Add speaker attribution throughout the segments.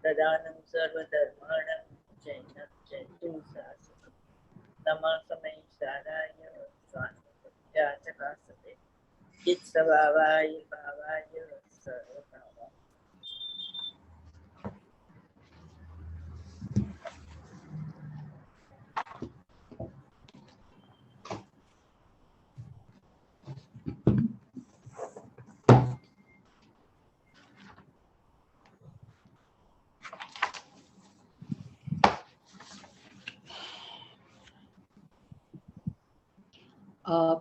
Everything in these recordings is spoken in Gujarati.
Speaker 1: तदानं सर्वधर्माणां जैनं जयतु शासनं तमासमयि साराय स्वानुपत्याचकासते चित्सभावाय भावाय सर्वभावा।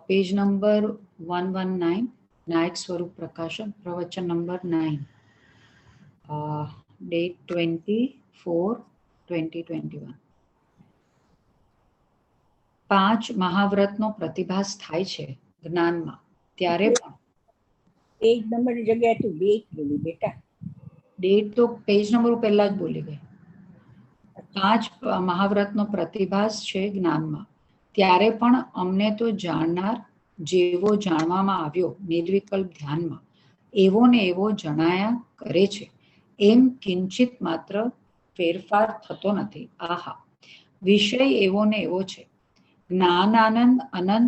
Speaker 2: पेज नंबर 119, नायक स्वरूप प्रकाशन, प्रवचन नंबर 9, डेट 24/2021। 5 મહાવ્રતનો પ્રતિભાસ થાય છે જ્ઞાનમાં, ત્યારે પણ
Speaker 3: પેજ નંબર જગ્યાએ તું ડેટ બોલી બેટા,
Speaker 2: ડેટ તો પેજ નંબર પહેલા જ બોલી ગઈ। 5 મહાવ્રતનો પ્રતિભાસ છે જ્ઞાનમાં, ત્યારે પણ અમને તો જાણનાર જેવો જાણવામાં આવ્યો નિર્વિકલ્પ ધ્યાનમાં, એવો ને એવો જણાયા કરે છે, એમ કિંચિત માત્ર ફેરફાર થતો નથી। આહા, વિષય એવો ને એવો છે, જ્ઞાનાનંદ અનંત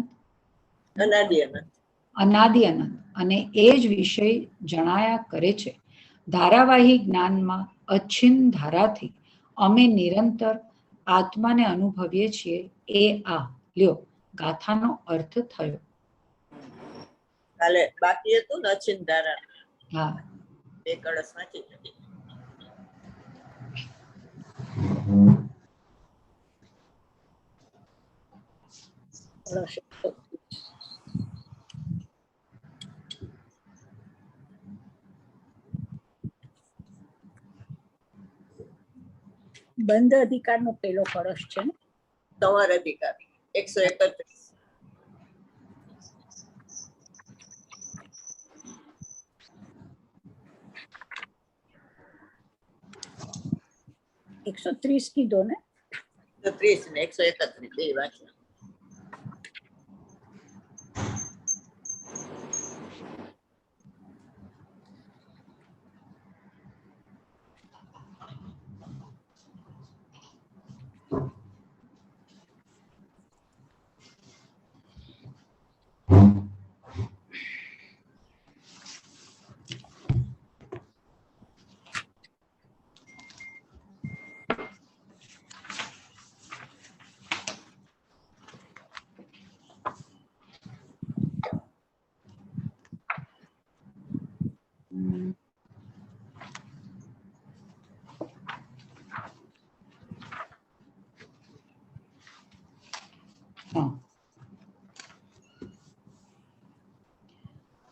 Speaker 2: અનાદિ અનંત, અને એ જ વિષય જણાયા કરે છે। ધારાવાહી જ્ઞાનમાં અચ્છિન્ન ધારાથી અમે નિરંતર આત્માને અનુભવીએ છીએ, એ આ લ્યો ગાથાનો અર્થ થયો।
Speaker 1: કાલે બાકી હતું ને અચ્છિન્ન ધારા,
Speaker 2: હા,
Speaker 1: બે કળશ વાંચી હતી।
Speaker 3: બંધ અધિકારનો પેલો કળશ છે ને,
Speaker 1: સંવર અધિકાર 131।
Speaker 3: 130 કીધો ને,
Speaker 1: 130 ને 131 બે વાંચના।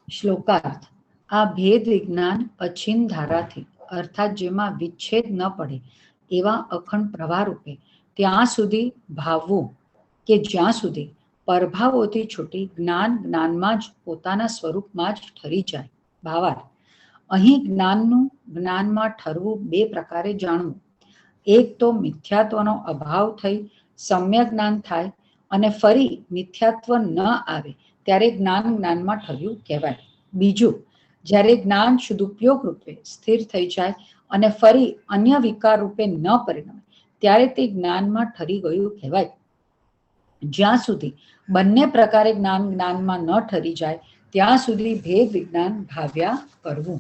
Speaker 2: શ્લોકાર્થ। આ ભેદ વિજ્ઞાન અચ્છિન્ન ધારાથી, અર્થાત જેમાં વિચ્છેદ ન પડે એવા અખંડ પ્રવાહ રૂપે ત્યાં સુધી ભાવવું કે જ્યાં સુધી પરભાવોથી છૂટી જ્ઞાન જ્ઞાનમાં જ પોતાના સ્વરૂપમાં જ ઠરી જાય। ભાવાર્થ, અહીં જ્ઞાનનું જ્ઞાનમાં ઠરવું બે પ્રકારે જાણવું। એક તો મિથ્યાત્વનો અભાવ થઈ સમ્યક જ્ઞાન થાય, અને ફરી મિથ્યાત્વ ન આવે ત્યારે જ્ઞાન જ્ઞાનમાં ઠર્યું કહેવાય। બીજું, જ્યારે જ્ઞાન સદુપયોગ રૂપે સ્થિર થઈ જાય અને ફરી અન્ય વિકાર રૂપે ન પરિણમે ત્યારે તે જ્ઞાનમાં ઠરી ગયું કહેવાય। જ્યાં સુધી બંને પ્રકારે જ્ઞાન જ્ઞાનમાં ન ઠરી જાય ત્યાં સુધી ભેદ વિજ્ઞાન ભાવ્યા કરવું।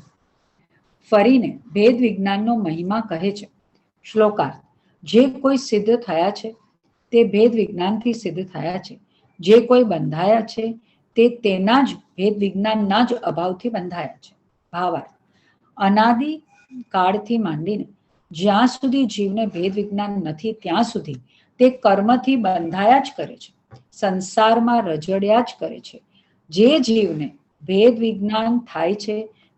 Speaker 2: ફરીને ભેદ વિજ્ઞાનનો મહિમા કહે છે। શ્લોકાર્થ। જે કોઈ સિદ્ધ થયા છે તે ભેદ વિજ્ઞાનથી સિદ્ધ થયા છે, જે કોઈ બંધાયા છે તે તેના જ ભેદ વિજ્ઞાનના જ અભાવથી બંધાયા છે। ભાવાર્થ, અનાદિ કાળથી માંડીને જ્યાં સુધી જીવને ભેદ વિજ્ઞાન નથી ત્યાં સુધી તે કર્મથી બંધાયા જ કરે છે, સંસારમાં રજડ્યા જ કરે છે। જે જીવને ભેદ વિજ્ઞાન થાય છે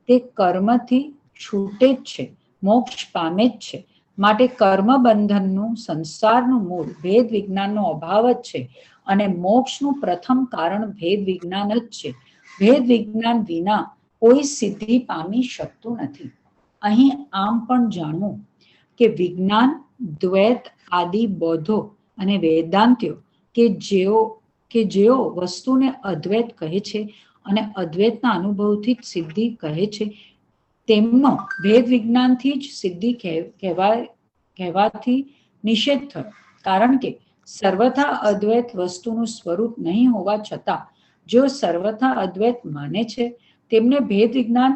Speaker 2: તે કર્મથી છૂટે જ છે, મોક્ષ પામે જ છે। માટે કર્મ બંધનનું સંસારનું મૂળ ભેદ વિજ્ઞાનનો અભાવ જ છે, અને મોક્ષનું પ્રથમ કારણ ભેદ વિજ્ઞાન જ છે। ભેદ વિજ્ઞાન વિના કોઈ સિદ્ધિ પામી શકતું નથી। અહીં આમ પણ જાણવું કે વિજ્ઞાન, દ્વૈત આદિ બૌદ્ધો અને વેદાંત્યો કે જેઓ વસ્તુને અદ્વૈત કહે છે અને અદ્વૈતના અનુભવથી જ સિદ્ધિ કહે છે, તેમનો ભેદ વિજ્ઞાનથી જ સિદ્ધિ કહેવાથી નિષેધ થયો, કારણ કે સર્વથા અદ્વૈત વસ્તુનું સ્વરૂપ નહીં હોવા છતાં જો સર્વથા અદ્વૈત માને છે તેમને ભેદ વિજ્ઞાન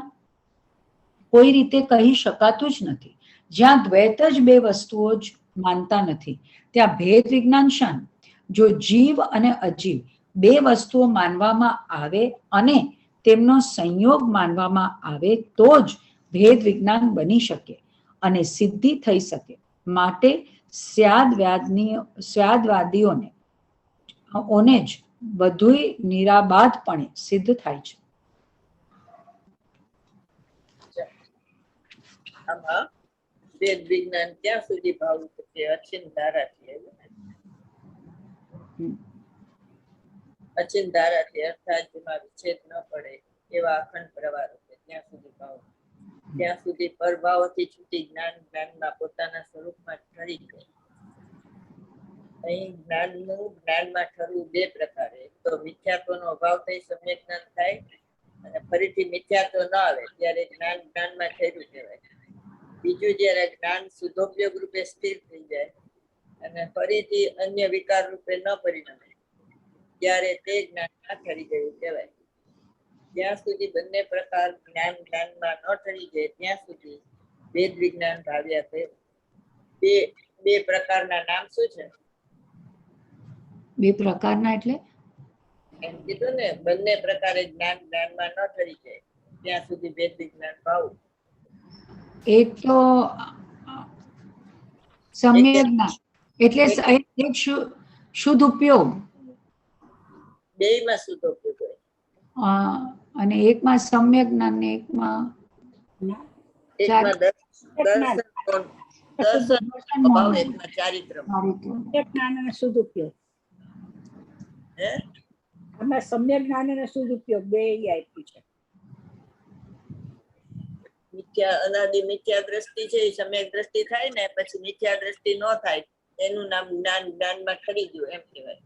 Speaker 2: કોઈ રીતે કહી શકાતું જ નથી. જ્યાં દ્વૈત જ બે વસ્તુઓ જ માનતા નથી ત્યાં ભેદ વિજ્ઞાન શાનું? જો જીવ અને અજીવ બે વસ્તુઓ માનવામાં આવે અને તેમનો સંયોગ માનવામાં આવે તો જ ભેદ વિજ્ઞાન બની શકે અને સિદ્ધિ થઈ શકે. માટે સ્યાદવાદીઓને જ બધુંય નિરાબાધપણે સિદ્ધ થાય છે.
Speaker 1: આમાં ભેદ વિજ્ઞાન ક્યાં સુધી ભાવરૂપ છે? અચિંત ધારાથી. અચિંત ધારાથી અર્થાત જેમાં વિચ્છેદ ન પડે એવા અખંડ પ્રવાહ રૂપે ત્યાં સુધી ભાવ, ત્યાં સુધી પરભાવોથી છૂટી જ્ઞાનમાં પોતાના સ્વરૂપમાં ઠરી ગઈ. અહીં જ્ઞાનમાં ઠરવું બે પ્રકારે. એક તો મિથ્યાત્વનો અભાવ થઈ સમ્યક જ્ઞાન થાય અને ફરીથી મિથ્યાત્વ ન આવે ત્યારે જ્ઞાનમાં ઠર્યું કહેવાય. બીજું જ્યારે જ્ઞાન શુદ્ધોપયોગ રૂપે સ્થિર થઈ જાય અને ફરીથી અન્ય વિકાર રૂપે ન પરિણમે ત્યારે તે જ્ઞાનમાં ઠરી ગયું કહેવાય. જ્યાં સુધી બંને પ્રકાર જ્ઞાનમાં ન ઠરી જાય ત્યાં સુધી ભેદ વિજ્ઞાન ભાવ્યા થયું. બે પ્રકારના નામ શું છે?
Speaker 2: બે પ્રકારના એટલે
Speaker 1: એમ કીધું ને, બંને પ્રકારે જ્ઞાનમાં ન ઠરી જાય ત્યાં સુધી ભેદ વિજ્ઞાન ભાવું.
Speaker 2: એ તો સમ્યક જ્ઞાન એટલે એક શુદ્ધ ઉપયોગ
Speaker 1: બેયમાં શુદ્ધ ઉપયોગ હોય
Speaker 2: અને એકમાં સમ્યક જ્ઞાન ને એકમાં
Speaker 1: દર્શન અભાવ, એકમાં ચારિત્ર.
Speaker 3: જ્ઞાન અને શુદ્ધ ઉપયોગ. આમાં સમ્યક જ્ઞાન અને શુદ્ધ ઉપયોગ બે આપ્યું છે.
Speaker 1: અનાદિ મિથ્યા દ્રષ્ટિ છે એ સમ્યક દ્રષ્ટિ થાય ને પછી મિથ્યા દ્રષ્ટિ ન થાય એનું નામ જ્ઞાનમાં ઠરી ગયું એમ કહેવાય.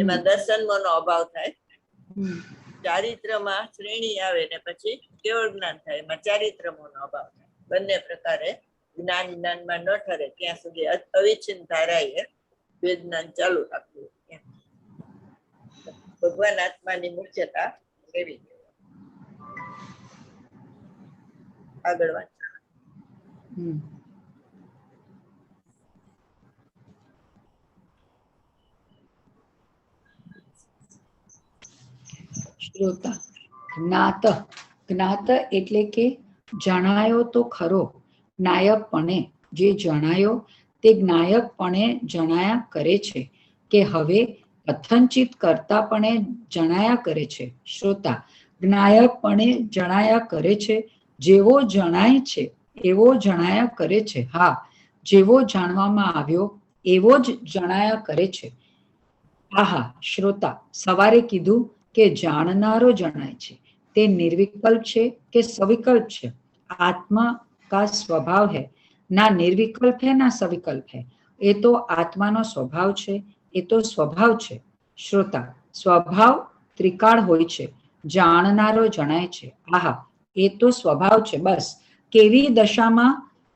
Speaker 1: એમાં દર્શનનો અભાવ થાય. ચારિત્રમાં શ્રેણી આવે ને પછી કેવળ જ્ઞાન થાય, એમાં ચારિત્રનો અભાવ થાય. બંને પ્રકારે જ્ઞાનમાં ન ઠરે ત્યાં સુધી અવિચ્છિન્ન ધારાએ વેદ જ્ઞાન ચાલુ રાખવું. ભગવાન આત્માની મુખ્યતા એવી. આગળ વાત.
Speaker 2: શ્રોતા જ્ઞાત એટલે કે જણાયો તો ખરો. નાયકપણે જે જણાયો તે જ્ઞાયકપણે જણાયા કરે છે કે હવે કથનચિત કરતાપણે જણાયા કરે છે. શ્રોતા જ્ઞાયકપણે જણાયા કરે છે, જેવો જણાય છે એવો જણાયા કરે છે. હા, જેવો જાણવામાં આવ્યો એવો જ જણાયા કરે છે. આહા શ્રોતા, સવારે કીધું કે જાણનારો જણાય છે તે निर्विकल्प છે કે सविकल्प છે? आत्मा का स्वभाव है, ना निर्विकल्प है ना सविकल्प है. એ તો આત્માનો સ્વભાવ છે, એ તો સ્વભાવ છે. શ્રોતા સ્વભાવ ત્રિકાળ હોય છે, જાણનારો જણાય છે. આહા, એ તો સ્વભાવ છે બસ. કેવી દશામાં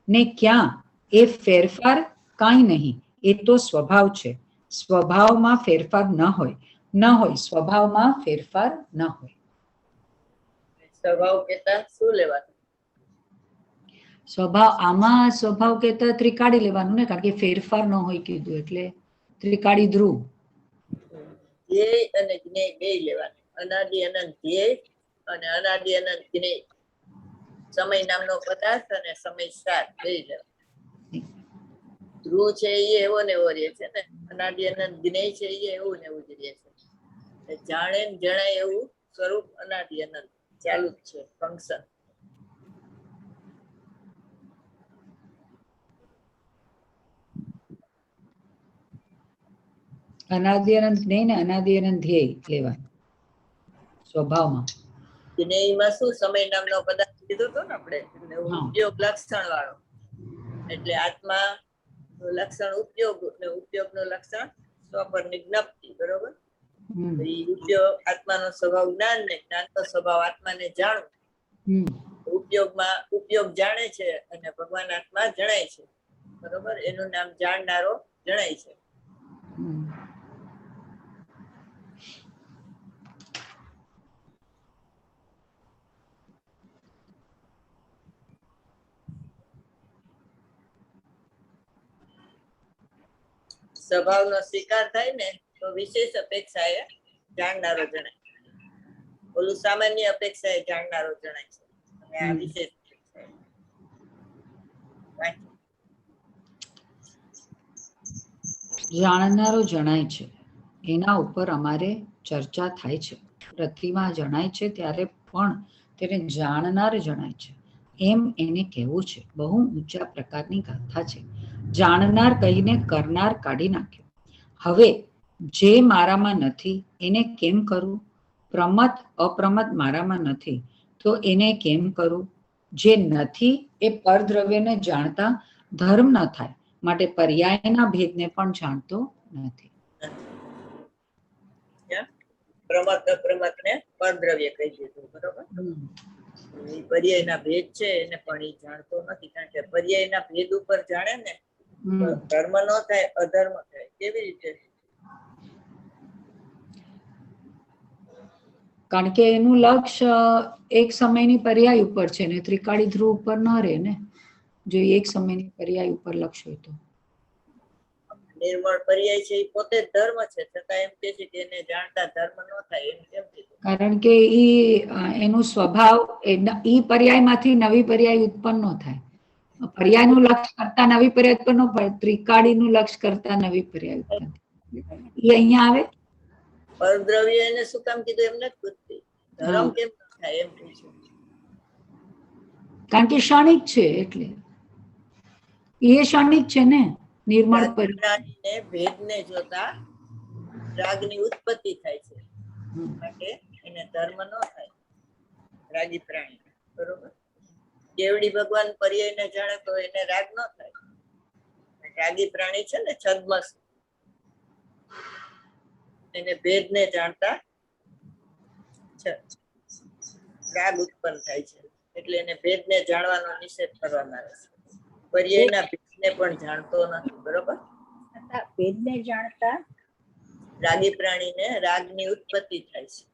Speaker 2: ને ક્યાં એ ફેરફાર કાંઈ નહીં, એ તો સ્વભાવ છે. સ્વભાવમાં ફેરફાર ન હોય સ્વભાવમાં ફેરફાર ન હોય.
Speaker 1: સ્વભાવ કહેતા શું લેવાનું?
Speaker 2: સ્વભાવ આમાં સ્વભાવ કહેતા ત્રિકાળી લેવાનું ને, કારણ કે ફેરફાર ન હોય કીધું એટલે ત્રિકાળી ધ્રુવ.
Speaker 1: ધ્યેય અને જ્ઞેય બે લેવાનું. અનાદિ અનંત ધ્યેય અને અનાદિ અનંત જ્ઞેય. સમય નામનો પદાર્થ અને સમય સાર બે લેવાનું. ધ્રુવ છે એ એવો ને એવો રહે છે ને, અનાદિ અનંત જ્ઞેય છે એ એવું ને એવું જ રહે છે. જાણે જણાય એવું સ્વરૂપ અનાદિ અનંત ચાલુ જ છે ફંક્શન.
Speaker 2: અનાદિ અનંત જ્ઞેય ને અનાદિ અનંત ધ્યેય લેવાનું સ્વભાવમાં.
Speaker 1: જ્ઞેયમાં શું સમય નામનો પદાર્થ કીધું હતો ને આપણે, ઉપયોગ લક્ષણ વાળો. એટલે આત્મા લક્ષણ ઉપયોગ ને ઉપયોગ નું લક્ષણ સ્વ પર નિજ્ઞપ્તિ. બરોબર? ઉપયોગ આત્માનો સ્વભાવ જ્ઞાન ને જ્ઞાન નો સ્વભાવ આત્માને જાણવું. ઉપયોગ જાણે છે અને ભગવાન આત્મા જણાય છે, બરોબર? એનું નામ જાણનારો જણાય છે.
Speaker 2: હમ.
Speaker 1: સ્વભાવનો સ્વીકાર થાય ને તો વિશેષ અપેક્ષાએ જાણનારો જણાય. ઓલું સામાન્ય અપેક્ષાએ જાણનારો જણાય છે અને આ વિશેષ અપેક્ષાએ. વાંચો.
Speaker 2: જાણનારો જણાય છે એના ઉપર અમારે ચર્ચા થાય છે. પ્રતિમા જણાય છે ત્યારે પણ તેને જાણનાર જણાય છે એમ એને કહેવું છે. બહુ ઊંચા પ્રકારની ગાથા છે. જાણનાર કહીને કરનાર કાઢી નાખ્યો. હવે જે મારામાં નથી એને કેમ કરું? પ્રમત અપ્રમત મારામાં નથી તો એને કેમ કરું? જે નથી એ પરદ્રવ્યને જાણતા ધર્મ ન થાય, માટે પર્યાયના ભેદને પણ જાણતો નથી.
Speaker 1: પ્રમત અપ્રમત ને પરદ્રવ્ય કહી દીધું, બરોબર? એ પર્યાયના ભેદ છે એને પણ એ જાણતો નથી, કારણ કે પર્યાયના ભેદ ઉપર જાણે ને તો ધર્મ નો થાય, અધર્મ થાય. કેવી રીતે?
Speaker 2: કારણ કે એનું લક્ષ્ય એક સમયની પર્યાય ઉપર છે ને ત્રિકાળી ધ્રુવ ઉપર ન રહે ને. જો એક સમયની પર્યાય ઉપર લક્ષ્ય હોય તો
Speaker 1: નિર્મળ પર્યાય છે એ પોતે જ ધર્મ છે, છતાં એમ કે છે કે એને જાણતા ધર્મ ન થાય. એમ કેમ કીધું?
Speaker 2: કારણ કે એનું સ્વભાવ ઈ પર્યાયમાંથી નવી પર્યાય ઉત્પન્ન ન થાય. પર્યાયનું લક્ષ કરતા નવી પર્યાય ઉત્પન્ન ન થાય, ત્રિકાળીનું લક્ષ કરતા નવી પર્યાય ઉત્પન્ન થાય. એ અહીંયા આવે.
Speaker 1: પરદ્રવ્ય એને શું કામ કીધું એમ નથી પૂછતી, ધર્મ કેમ ન થાય એમ પૂછ્યું.
Speaker 2: કારણ કે ક્ષણિક છે એટલે એ ક્ષણિક છે ને. નિર્મળ
Speaker 1: પ્રાણીને ભેદને જોતા રાગની ઉત્પત્તિ થાય છે, માટે એને ધર્મ ન થાય રાગી પ્રાણી, બરોબર? કેવડી ભગવાન પર્યાયને જાણે તો એને રાગ ન થાય. રાગી પ્રાણી છે ને છદ્મસ, એને ભેદને જાણતા રાગ ઉત્પન્ન થાય છે, એટલે એને ભેદને જાણવાનો નિષેધ કરવામાં આવે છે. પર્યાયના ભેદને પણ જાણતો નથી, બરોબર?
Speaker 3: ભેદને જાણતા
Speaker 1: રાગી પ્રાણીને રાગની ઉત્પત્તિ થાય છે,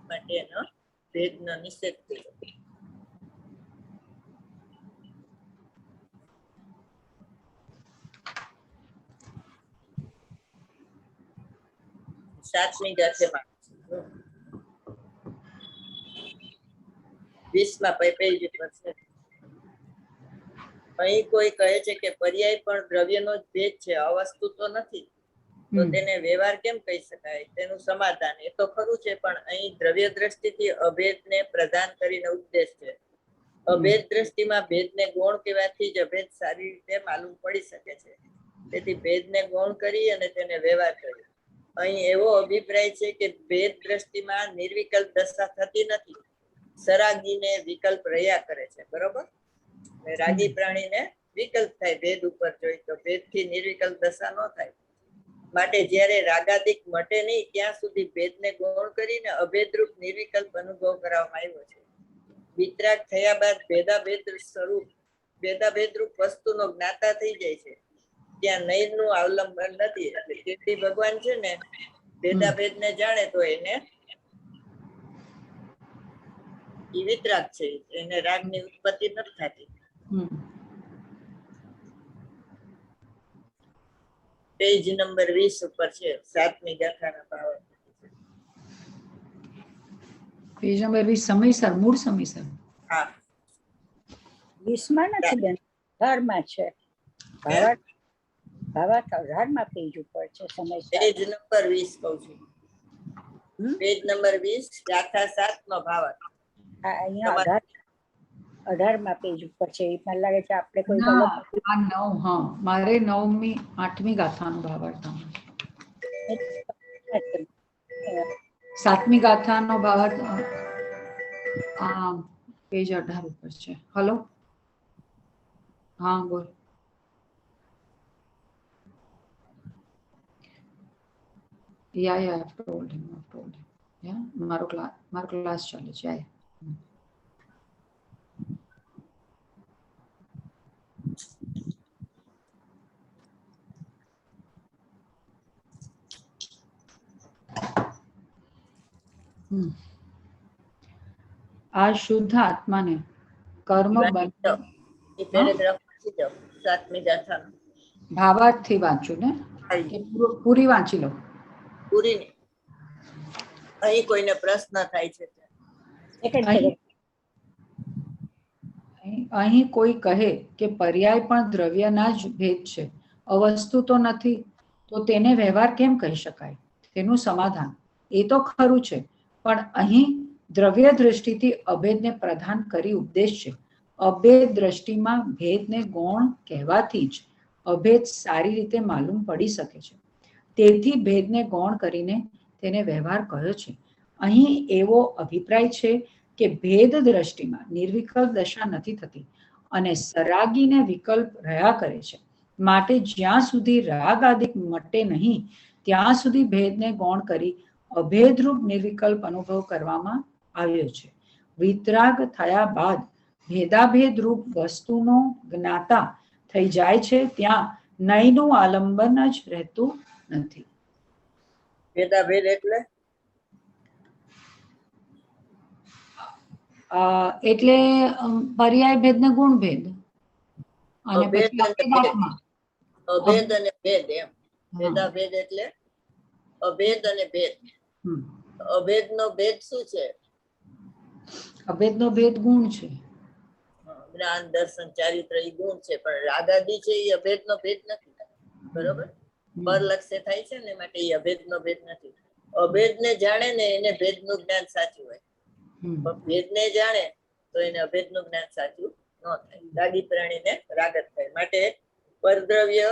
Speaker 1: માટે એનો ભેદનો નિષેધ કર્યો. સાતમી ગાથામાં 20માં પેજ પર છે. અહીં કોઈ કહે છે કે પર્યાય પણ દ્રવ્યનો જ ભેદ છે, અવસ્તુ તો નથી, તો તેને વ્યવહાર કેમ કહી શકાય? તેનું સમાધાન એ તો ખરું છે, પણ અહીં દ્રવ્ય દ્રષ્ટિથી અભેદને પ્રદાન કરીને ઉપદેશ છે. અભેદ દ્રષ્ટિમાં ભેદને ગૌણ કહેવાથી જ અભેદ સારી રીતે માલુમ પડી શકે છે. તેથી ભેદને ગૌણ કરી અને તેને વ્યવહાર કર્યો. અહીં એવો અભિપ્રાય છે કે ભેદ દ્રષ્ટિમાં નિર્વિકલ્પ દશા થતી નથી, સરાગીને વિકલ્પ રહ્યા કરે છે, બરોબર? રાગી પ્રાણીને વિકલ્પ થાય ભેદ ઉપર જોઈ તો ભેદથી નિર્વિકલ્પ દશા ન થાય. માટે જ્યારે રાગાદિક મટે નહીં ત્યાં સુધી ભેદને ગૌણ કરીને અભેદરૂપ નિર્વિકલ્પ અનુભવ કરવામાં આવ્યો છે. વિતરાગ થયા બાદ ભેદાભેદરૂપ વસ્તુનો જ્ઞાતા થઈ જાય છે, ત્યાં નૈરનું અવલંબન નથી. એટલે કેવડી ભગવાન છે ને ભેદાભેદને જાણે તો એને વિતરાગ છે, એને રાગની ઉત્પત્તિ નથી થતી. પેજ નંબર 20 ઉપર છે, સાતમી ગાથાના ભાવ.
Speaker 2: પેજ નંબર 20 સમયસર, મૂળ સમયસર.
Speaker 1: હા,
Speaker 3: 20માં નથી બેન, 18માં છે. ભાવાર્થ 18માં પેજ ઉપર છે. સમયસર
Speaker 1: પેજ નંબર 20 કહું છું. પેજ નંબર 20 ગાથા 7નો ભાવાર્થ.
Speaker 3: હા, અહીંયા 18માં પેજ ઉપર છે. એ મને લાગે છે આપણે કોઈ ગલત
Speaker 2: આ 9, હા, મારે 9મી 8મી ગાથાનો ભાવાર્થ. 7મી ગાથાનો ભાવાર્થ આ પેજ 18 ઉપર છે. હલો, હા બોલ. Yeah, I've told him. Yeah, મારો ક્લાસ ચાલે છે. આ શુદ્ધ આત્માને કર્મ બંધ
Speaker 1: એ પેરેગ્રાફ વાંચી જાઓ, 7મી ગાથાનો.
Speaker 2: ભાવાર્થથી વાંચું ને કે પૂરી વાંચી લો?
Speaker 1: પૂરી નહીં. અહીં કોઈને પ્રશ્ન થાય છે?
Speaker 2: અહીં કોઈ કહે કે પર્યાય પણ દ્રવ્યના જ ભેદ છે, અવસ્તુ તો નથી, તો તેને વ્યવહાર કેમ કહી શકાય? તેનું સમાધાન: એ તો ખરું છે, પણ અહીં દ્રવ્ય દ્રષ્ટિથી અભેદને પ્રધાન કરી ઉપદેશ છે. અભેદ દ્રષ્ટિમાં ભેદને ગૌણ કહેવાથી જ અભેદ સારી રીતે માલુમ પડી શકે છે. તેથી ભેદને ગૌણ કરીને તેને વ્યવહાર કહ્યો છે. અહીં એવો અભિપ્રાય છે કે ભેદ દ્રષ્ટિમાં નિર્વિકલ્પ દશા નથી થતી અને સરાગીને વિકલ્પ રહ્યા કરે છે. માટે જ્યાં સુધી રાગ આદિ મટે નહીં ત્યાં સુધી ભેદને ગૌણ કરી અભેદરૂપ નિર્વિકલ્પ અનુભવ કરવામાં આવ્યો છે. વિતરાગ થયા બાદ ભેદાભેદ રૂપ વસ્તુનો જ્ઞાતા થઈ જાય છે, ત્યાં નયનું આલંબન જ રહેતું નથી.
Speaker 1: ભેદાભેદ એટલે
Speaker 2: પર્યાય ભેદ ને ગુણ ભેદ અને
Speaker 1: અભેદ
Speaker 2: પછી અભેદાત્મા.
Speaker 1: અભેદ અને ભેદ એમ. ભેદાભેદ એટલે અભેદ અને ભેદ. અભેદનો ભેદ શું છે?
Speaker 2: અભેદનો ભેદ ગુણ છે.
Speaker 1: જ્ઞાન દર્શન ચારિત્ર એ ગુણ છે, પણ રાગાદી છે એ અભેદનો ભેદ નથી. બરોબર? પરલક્ષે થાય છે ને, માટે એ અભેદનો ભેદ નથી. અભેદને જાણે ને એને ભેદનું જ્ઞાન સાચું હોય, પણ ભેદને જાણે તો એને અભેદનું જ્ઞાન સાચું ન થાય. રાગી પ્રાણીને રાગ જ થાય. માટે પરદ્રવ્ય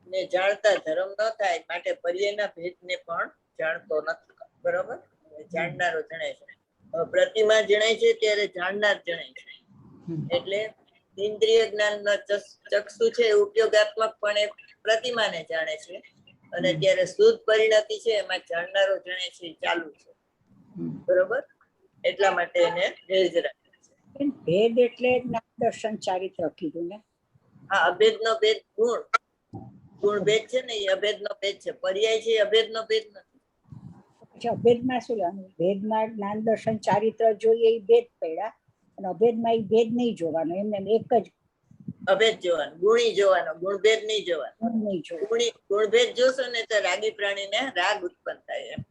Speaker 1: ને જાણતા ધર્મ ન થાય, માટે પર્યાયના ભેદને પણ જાણતો નથી. બરોબર? જાણનારો જણાય છે. પ્રતિમા જણાય છે ત્યારે જાણનાર જણાય છે. એટલે ઇન્દ્રિય જ્ઞાનનો ચક્ષુ છે ઉપયોગાત્મક પણ પ્રતિમાને જાણે છે, અને ત્યારે શુદ્ધ પરિણતિ છે એમાં જાણનારો જણે છે એ ચાલુ છે. બરોબર? એટલા માટે એને ભેદ રાખે છે.
Speaker 3: ભેદ એટલે જ્ઞાન દર્શન ચારિત્ર કીધું ને?
Speaker 1: હા, અભેદનો ભેદ ગુણ. ગુણ ભેદ છે ને એ અભેદનો ભેદ છે. પર્યાય છે એ અભેદનો ભેદ નથી.
Speaker 3: પછી અભેદમાં શું લેવાનું? ભેદમાં જ્ઞાન દર્શન ચારિત્ર જોઈએ એ ભેદ પડ્યા, અને અભેદમાં એ ભેદ નહીં જોવાનો, એમને એક જ
Speaker 1: અભેદ જોવાનો, ગુણી જોવાનો, ગુણભેદ નહીં જોવાનો. ગુણભેદ જોશો ને તો રાગી પ્રાણીને રાગ ઉત્પન્ન થાય. એમ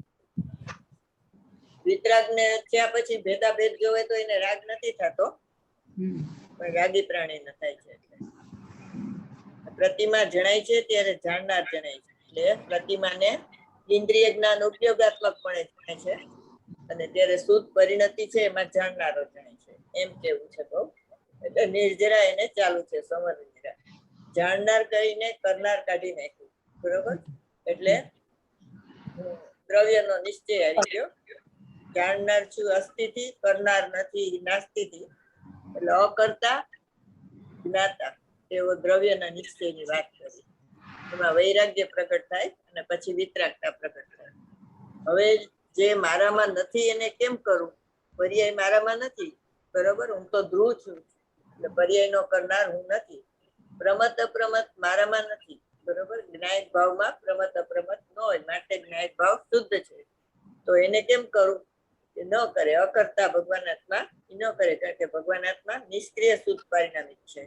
Speaker 1: વિતરાગ ને થયા પછી ભેદાભેદ જોવે તો એને રાગ નથી થતો, પણ રાગી પ્રાણી ન થાય છે. એટલે પ્રતિમા જણાય છે ત્યારે જાણનાર જણાય છે. એટલે પ્રતિમાને ઇન્દ્રિય જ્ઞાન ઉપયોગાત્મક પણ જણાય છે, અને ત્યારે શુદ્ધ પરિણતિ છે એમાં જાણનારો જણાય છે. એમ કેવું છે. તો એટલે નિર્જરા એને ચાલુ છે. સમર નિર્જરા જાણનાર કરીને કરનાર કાઢી નાખ્યું. બરોબર? એટલે દ્રવ્યનો નિશ્ચય આવી ગયો. જાણનાર છું અસ્થિથી, કરનાર નથી નાસ્તિથી. એટલે અકર્તા જ્ઞાતા એવો દ્રવ્યના નિશ્ચયની વાત કરી. એમાં વૈરાગ્ય પ્રગટ થાય અને પછી વિતરાગતા પ્રગટ થાય. હવે જે મારામાં નથી એને કેમ કરું? પર્યાય મારામાં નથી. બરોબર? હું તો ધ્રુવ છું, એટલે પર્યાય નો કરનાર હું નથી. પ્રમત અપ્રમત મારામાં નથી. બરોબર? જ્ઞાયક ભાવમાં પ્રમત અપ્રમત ન હોય, માટે જ્ઞાયક ભાવ શુદ્ધ છે. તો એને કેમ કરું? એ ન કરે. અકર્તા ભગવાન આત્મા એ ન કરે, કારણ કે ભગવાન આત્મા નિષ્ક્રિય શુદ્ધ પરિણામિત છે.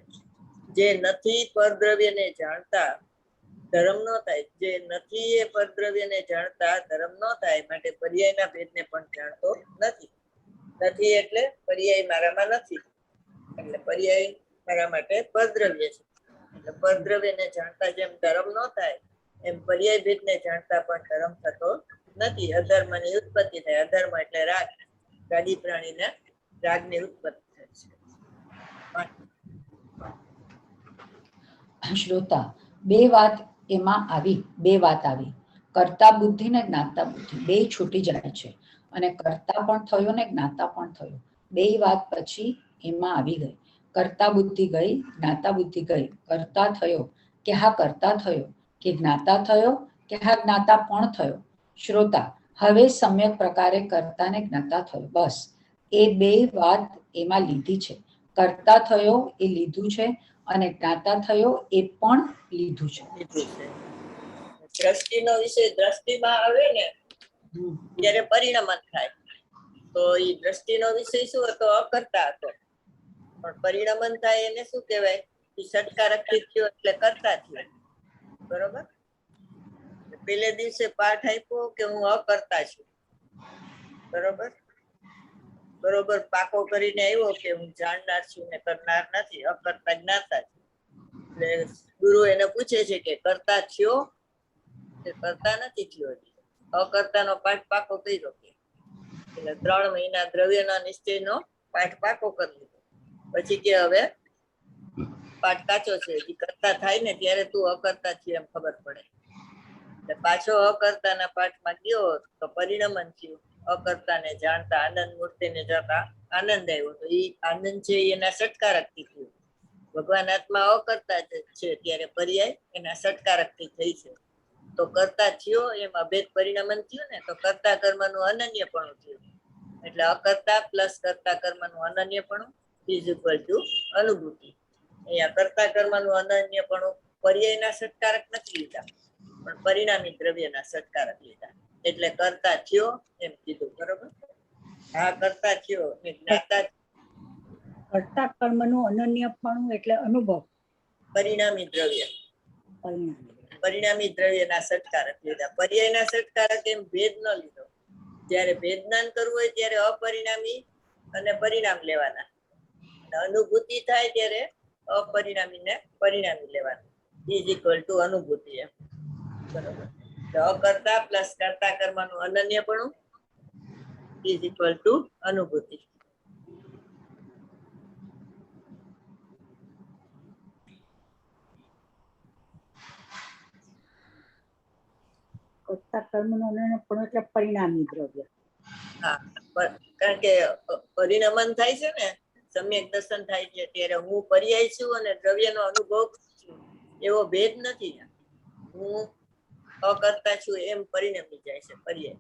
Speaker 1: જે નથી પરદ્રવ્યને જાણતા ધર્મ ન થાય. જે નથી એ પરદ્રવ્યને જાણતા ધર્મ ન થાય, માટે પર્યાયના ભેદને પણ જાણતો નથી. નથી એટલે પર્યાય મારામાં નથી, એટલે પર્યાય મારા માટે પરદ્રવ્ય છે. એટલે પરદ્રવ્યને જાણતા જેમ ધર્મ ન થાય, એમ પર્યાય ભેદને જાણતા પણ ધર્મ થતો નથી. અધર્મની ઉત્પત્તિ થાય. અધર્મ એટલે રાગ. રાગી પ્રાણીને રાગની ઉત્પત્તિ થાય છે.
Speaker 2: શ્રોતા, બે વાત આવી. કર્તા બુદ્ધિ ને જ્ઞાતા બુદ્ધિ બે છૂટી જાય છે, અને કર્તા પણ થયો ને જ્ઞાતા પણ થયો. બે વાત પછી એમાં આવી ગઈ. કર્તા બુદ્ધિ ગઈ, જ્ઞાતા બુદ્ધિ ગઈ. કર્તા થયો કે હા કર્તા થયો, કે જ્ઞાતા થયો કે હા જ્ઞાતા પણ થયો. શ્રોતા, હવે સમ્યક પ્રકારે કર્તા ને જ્ઞાતા થયો. બસ એ બે વાત એમાં લીધી છે. કર્તા થયો એ લીધું છે, અને જ્ઞાતા થયો એ પણ લીધું છે.
Speaker 1: દ્રષ્ટિનો વિષય દ્રષ્ટિમાં આવે ને ત્યારે પરિણમન થાય. તો એ દ્રષ્ટિનો વિષય શું હતો? અકર્તા હતો. પણ પરિણમન થાય એને શું કહેવાય? એ ષટકારકથી થયો એટલે કરતા થયો. બરોબર? પેલે દિવસે પાઠ આપ્યો કે હું અકર્તા છું. બરોબર? બરોબર પાકો કરીને આવ્યો કે હું જાણનાર છું ને કરનાર નથી, અકર્તા જ્ઞાતા છું. એટલે ગુરુ એને પૂછે છે કે કરતા થયો કે કરતા નથી થયો? અકર્તાનો પાઠ પાકો કર્યો કે એટલે 3 મહિના દ્રવ્યના નિશ્ચયનો પાઠ પાકો કરી લીધો. પછી કે હવે પાઠ કાચો છે, હજી કરતા થાય ને ત્યારે તું અકર્તા છે એમ ખબર પડે. એટલે પાછો અકર્તાના પાઠમાં ગયો તો પરિણમન થયું. અકર્તાને જાણતા આનંદ મૂર્તિને જોતા આનંદ આવ્યો. તો એ આનંદ છે એના ષટકારકથી થયું. ભગવાન આત્મા અકર્તા છે ત્યારે પર્યાય એના ષટકારકથી થઈ છે. તો કરતા થયો એમ અભેદ પરિણમન થયું ને, તો કરતા કર્મનું અનન્યપણું થયું. એટલે અકર્તા પ્લસ કરતા કર્મનું અનન્યપણું ઇઝ ઇક્વલ ટુ અનુભૂતિ. અહીંયા કરતા કર્મનું અનન્યપણું પર્યાયના ષટકારક નથી લીધા, પણ પરિણામી દ્રવ્યના ષટકારક લીધા. એટલે કરતા થયો એમ કીધું. બરોબર? હા, કરતા થયો ને જ્ઞાતા.
Speaker 3: કર્તા કર્મનું અનન્યપણું એટલે અનુભવ.
Speaker 1: પરિણામી દ્રવ્ય,
Speaker 3: પરિણામ.
Speaker 1: પરિણામી દ્રવ્યના ષટકારક લીધા. પર્યાયના ષટકારક એમ ભેદ ન લીધો. જયારે ભેદ જ્ઞાન કરવું હોય ત્યારે અપરિણામી અને પરિણામ લેવાના. અનુભૂતિ થાય ત્યારે અપરિણામી ને પરિણામી લેવાના. ઇઝ ઇક્વલ ટુ અનુભૂતિ એમ. બરોબર? તો અકર્તા પ્લસ કર્તા કર્મનું અનન્યપણું ઇઝ ઇક્વલ ટુ અનુભૂતિ.
Speaker 3: કર્તા કર્મનું અનન્યપણું એટલે પરિણામી દ્રવ્ય.
Speaker 1: હા, કારણ કે પરિણમન થાય છે ને, સમ્યક દર્શન થાય છે ત્યારે હું પર્યાય છું અને દ્રવ્યનો અનુભવ છું એવો ભેદ નથી. હું અકર્તા છું એમ પરિણમી જાય છે પર્યાય.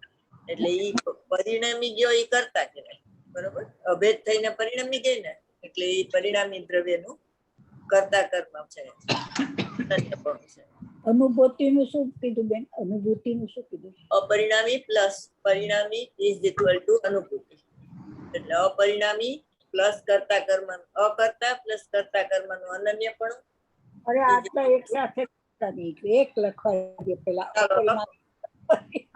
Speaker 1: એટલે ઈ પરિણમી ગયો એ કરતા કહેવાય. બરોબર? અભેદ થઈને પરિણમી ગઈ ને, એટલે એ પરિણામી દ્રવ્યનું કરતા કર્મ છે, અનન્યપણું છે.
Speaker 3: અનુભૂતિનું શું કીધું બેન? અનુભૂતિનું શું કીધું?
Speaker 1: અપરિણામી પ્લસ પરિણામી ઇઝ ઇક્વલ ટુ અનુભૂતિ. એટલે અપરિણામી પ્લસ કરતા કર્મ, અકર્તા પ્લસ કરતા કર્મનું અનન્યપણું.
Speaker 3: અરે આ તો એક સાથે એક લખવા દે પેલા.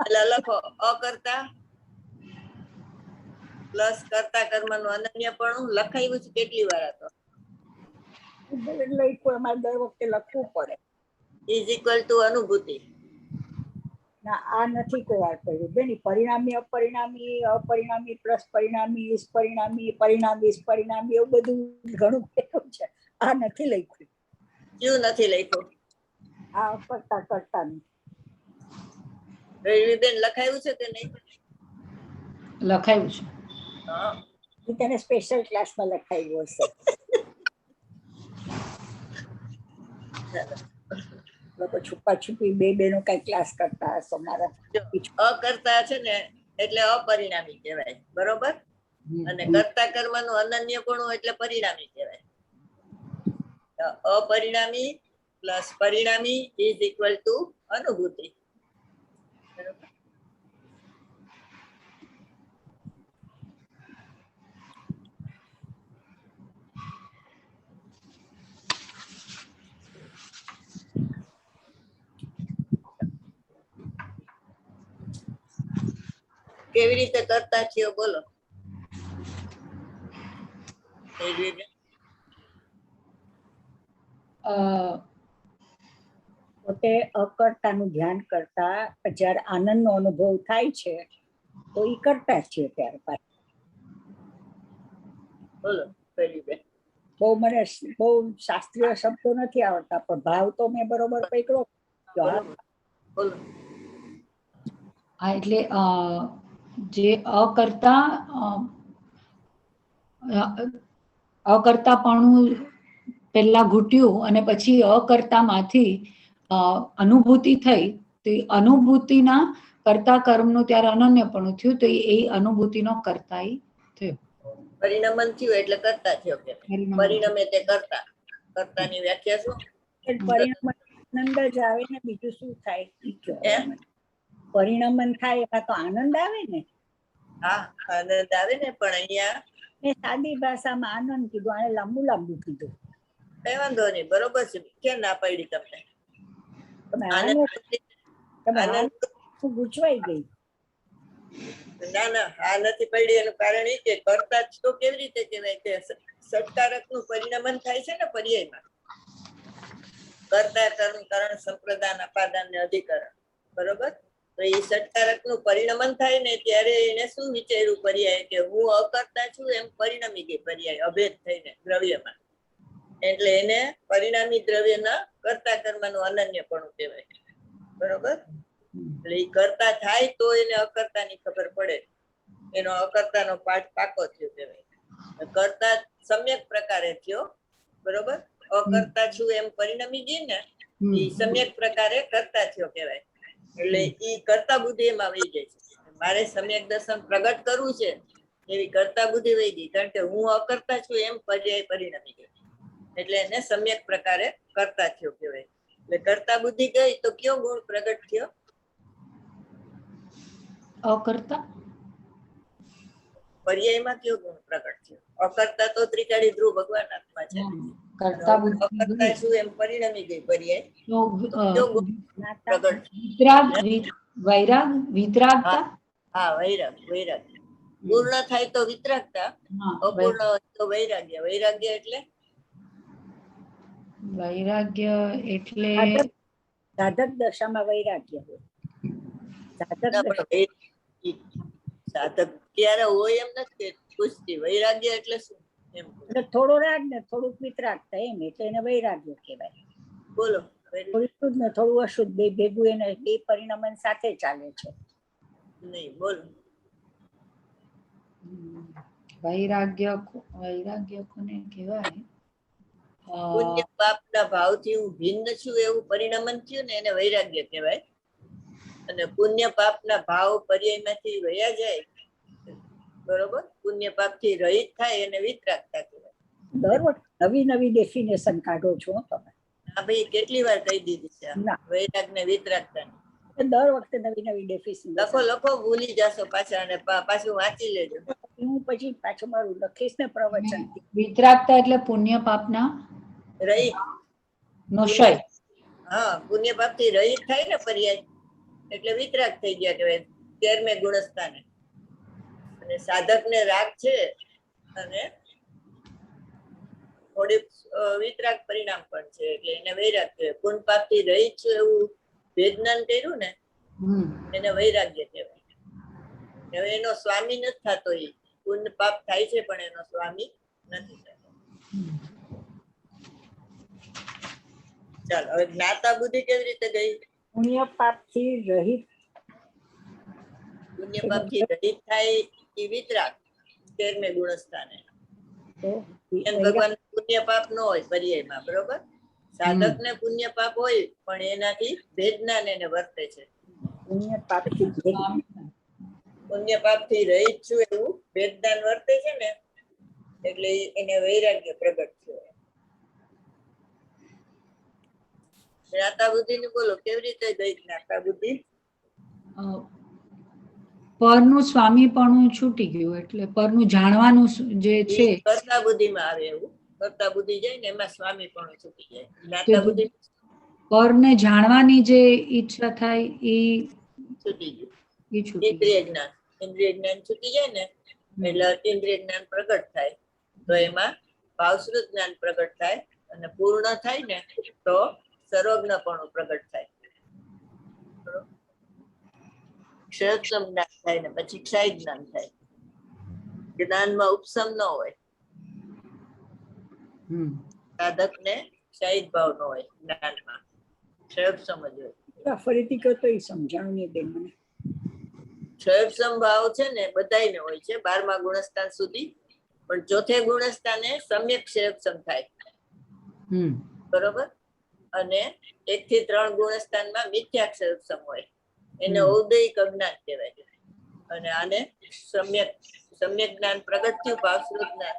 Speaker 1: એટલે લખો અકર્તા પ્લસ કરતા કર્મનું અનન્યપણું. લખાયું છે કેટલી વાર? હતો
Speaker 3: લખ્યું એમાં દર વખતે લખવું પડે.
Speaker 1: ઇઝ ઇક્વલ ટુ અનુભૂતિ.
Speaker 3: ના, આ નથી કોઈ વાર કર્યું બેન. પરિણામી અપરિણામી, અપરિણામી પ્લસ પરિણામી, ઇસ પરિણામી, પરિણામી ઇસ પરિણામી, એવું બધું ઘણું કર્યું છે. આ નથી લખ્યું.
Speaker 1: ક્યું નથી લખ્યું?
Speaker 3: આ કરતા કરતાનું.
Speaker 1: બેન લખાયું છે કે નહીં?
Speaker 2: લખાયું છે.
Speaker 1: હા,
Speaker 3: તેને સ્પેશિયલ ક્લાસમાં લખાયું હશે. લોકો છુપા છુપી બે બેનો કઈ ક્લાસ કરતા હશે. મારા
Speaker 1: અકર્તા છે ને એટલે અપરિણામી કહેવાય. બરોબર? અને કરતા કર્મનું અનન્યપણું એટલે પરિણામી કહેવાય. અપરિણામી પ્લસ પરિણામી ઇઝ ઇક્વલ ટુ અનુભૂતિ. બરોબર? કેવી રીતે કરતા થયો બોલો?
Speaker 3: પોતે અકર્તાનું ધ્યાન કરતા જ્યારે આનંદનો અનુભવ થાય છે તો એ કરતા જ છે. ત્યાર પાછું
Speaker 1: બોલો પેલી બેન.
Speaker 3: મને બહુ શાસ્ત્રીય શબ્દો નથી આવડતા, પણ ભાવ તો મેં બરોબર પકડ્યો.
Speaker 1: બોલો.
Speaker 2: હા, એટલે જે અકર્તાપણું પહેલા ઘૂટ્યું અને પછી અકર્તામાંથી અનુભૂતિ થઈ, તો એ અનુભૂતિના કર્તા કર્મનું ત્યારે અનન્યપણું થયું, તો એ અનુભૂતિનો કર્તા થયો.
Speaker 1: પરિણમન થયું એટલે કરતા થયો. પરિણમે તે કરતા. કર્તાની વ્યાખ્યા શું?
Speaker 3: પરિણામ આનંદ જ આવે ને બીજું શું થાય? પરિણમન થાય એમાં તો આનંદ આવે ને.
Speaker 1: હા, આનંદ આવે ને, પણ અહીંયા
Speaker 3: મેં સાદી ભાષામાં આનંદ કીધું, આને લાંબુ લાંબુ કીધું.
Speaker 1: કઈ વાંધો નહીં, બરોબર છે. કેમ ના પાડી તમને?
Speaker 3: તમે
Speaker 1: આનંદ આનંદ
Speaker 3: હું ગૂંચવાઈ ગઈ.
Speaker 1: ના ના, આ નથી પડી એનું કારણ એ કે કરતા જ તો કેવી રીતે કહેવાય કે સત્કારક નું પરિણમન થાય છે ને પર્યાયમાં. કર્તા કર્મ કરણ સંપ્રદાન અપાદાન ને અધિકરણ, બરોબર? તો એ સત્કારક નું પરિણમન થાય ને ત્યારે એને શું વિચાર્યું પર્યાય કે હું અકર્તા છું એમ પરિણમી ગઈ પર્યાય અભેદ થઈને દ્રવ્યમાં. એટલે એને પરિણામી દ્રવ્યના કર્તા કર્મનું અનન્યપણું કહેવાય, બરોબર? એટલે એ કરતા થાય તો એને અકર્તાની ખબર પડે, એનો અકર્તાનો પાઠ પાકો થયો કહેવાય. કરતા સમ્યક પ્રકારે થયો, બરોબર? અકર્તા છું એમ પરિણમી ગઈ ને એ સમ્યક પ્રકારે કરતા થયો કહેવાય. એટલે ઈ કરતા બુદ્ધિ એમાં વહી જાય છે. મારે સમ્યક દર્શન પ્રગટ કરવું છે એવી કરતા બુદ્ધિ વહી ગઈ, કારણ કે હું અકર્તા છું એમ પર્યાય પરિણમી ગઈ. એટલે એને સમ્યક પ્રકારે કરતા થયો કહેવાય. એટલે કરતા બુદ્ધિ ગઈ તો કયો ગુણ પ્રગટ થયો?
Speaker 2: અકર્તા.
Speaker 1: પર્યાયમાં કયો ગુણ પ્રગટ થયો? અકર્તા તો ત્રિકાળી ધ્રુવ ભગવાન આત્મા છે.
Speaker 2: કરતા
Speaker 1: અકર્તા છું એમ પરિણમી ગઈ પર્યાય,
Speaker 2: તો
Speaker 1: તો કયો ગુણ પ્રગટ?
Speaker 2: વિતરાગ, વૈરાગ, વિતરાગતા.
Speaker 1: હા, વૈરાગ. વૈરાગ પૂર્ણ થાય તો વિતરાગતા, અપૂર્ણ હોય તો વૈરાગ્ય. વૈરાગ્ય એટલે
Speaker 2: વૈરાગ્ય એટલે
Speaker 3: સાધક દશામાં વૈરાગ્ય હોય. સાધક
Speaker 1: ના, પણ સાધક ક્યારે હોય એમ નથી પૂછતી. વૈરાગ્ય એટલે શું એમ
Speaker 3: એટલે થોડો રાગ ને થોડુંક વિતરાગતા એમ, એટલે એને વૈરાગ્ય કહેવાય.
Speaker 1: બોલો.
Speaker 3: થોડું શુદ્ધ ને થોડું અશુદ્ધ બે ભેગું એને બે પરિણમન સાથે ચાલે છે.
Speaker 1: નહીં, બોલો.
Speaker 2: વૈરાગ્ય, વૈરાગ્ય કોને કહેવાય?
Speaker 1: પુણ્ય પાપના ભાવથી હું ભિન્ન છું એવું પરિણમન થયું ને એને વૈરાગ્ય કહેવાય. અને પુણ્ય પાપના ભાવ પર્યાયમાંથી વયા જાય, બરોબર, પુણ્ય પાપથી રહિત થાય એને વિતરાગતા કહેવાય.
Speaker 3: દર વખતે નવી નવી ડેફિનેશન કાઢો છો તમે.
Speaker 1: હા ભાઈ, કેટલી વાર કહી દીધી છે વૈરાગ ને વિતરાગતા.
Speaker 3: દર વખતે નવી નવી ડેફિનેશન
Speaker 1: લખો લખો, ભૂલી જશો પાછા અને પાછું વાંચી લેજો.
Speaker 3: હું પછી પાછું મારું લખીશ ને પ્રવચન.
Speaker 2: વિતરાગતા એટલે પુણ્ય પાપના
Speaker 1: રહિત
Speaker 2: નો ક્ષય.
Speaker 1: હા, પુણ્ય પાપ થી રહિત થાય ને પર્યાય એટલે વિતરાગ થઈ ગયા કહેવાય, 13મે ગુણસ્થાને. અને સાધક ને રાગ છે અને થોડી વિતરાગ પરિણામ પણ છે, એટલે એને વૈરાગ કહેવાય. પુણ્ય પાપ થી રહિત છું એવું વેદનાન કર્યું ને એને વૈરાગ્ય કહેવાય. હવે એનો સ્વામી નથી થતો, એ પુણ્ય પાપ થાય છે પણ એનો સ્વામી નથી થતો. ચાલો, હવે જ્ઞાતા બુદ્ધિ કેવી રીતે ગઈ?
Speaker 3: પુણ્ય પાપ થી રહિત.
Speaker 1: પુણ્ય પાપ થી રહિત થાય એ વિતરાગ 13મે ગુણસ્થાને. ભગવાન પુણ્ય પાપ ન હોય પર્યાયમાં, બરોબર? સાધક ને પુણ્ય પાપ હોય પણ એનાથી ભેદનાન એને વર્તે છે.
Speaker 3: પુણ્ય પાપ થી
Speaker 1: પુણ્ય પાપ થી રહિત છું એવું ભેદનાન વર્તે છે ને, એટલે એને વૈરાગ્ય પ્રગટ થયો. જ્ઞાતા બુદ્ધિ ને બોલો, કેવી રીતે ગઈ જ્ઞાતા બુદ્ધિ?
Speaker 2: પરનું સ્વામીપણું છૂટી ગયું, એટલે પરનું જાણવાનું જે છે
Speaker 1: કર્તા બુદ્ધિમાં આવે એવું. કર્તા બુદ્ધિ જાય ને એમાં સ્વામીપણું છૂટી જાય. જ્ઞાતા બુદ્ધિ
Speaker 2: પરને જાણવાની જે ઈચ્છા થાય એ
Speaker 1: છૂટી ગયું.
Speaker 2: એ છૂટી
Speaker 1: ઇન્દ્રિય જ્ઞાન, ઇન્દ્રિય જ્ઞાન છૂટી જાય ને એટલે ઇન્દ્રિય જ્ઞાન પ્રગટ થાય, તો એમાં ભાવશ્રુત જ્ઞાન પ્રગટ થાય. અને પૂર્ણ થાય ને તો સર્વજ્ઞપણું પ્રગટ થાય. ક્ષયક્ષમ જ્ઞાન થાય ને પછી ક્ષય જ્ઞાન થાય. જ્ઞાનમાં ઉપસમ ન હોય, સાધક ને ક્ષયિત ભાવ ન હોય જ્ઞાનમાં, ક્ષયક્ષમ જ હોય.
Speaker 3: ફરીથી કહો તો એ સમજાણું નહીં બેન મને.
Speaker 1: ક્ષયક્ષમ ભાવ છે ને બધાયને હોય છે 12મા ગુણસ્થાન સુધી, પણ ચોથે ગુણસ્થાને સમ્યક ક્ષયક્ષમ થાય, બરોબર? અને 1 થી 3 ગુણસ્થાનમાં મિથ્યા ક્ષયક્ષમ હોય, એને ઔદયિક અજ્ઞાન કહેવાય. અને આને સમ્યક જ્ઞાન પ્રગટ થયું ભાવશ્રુત જ્ઞાન,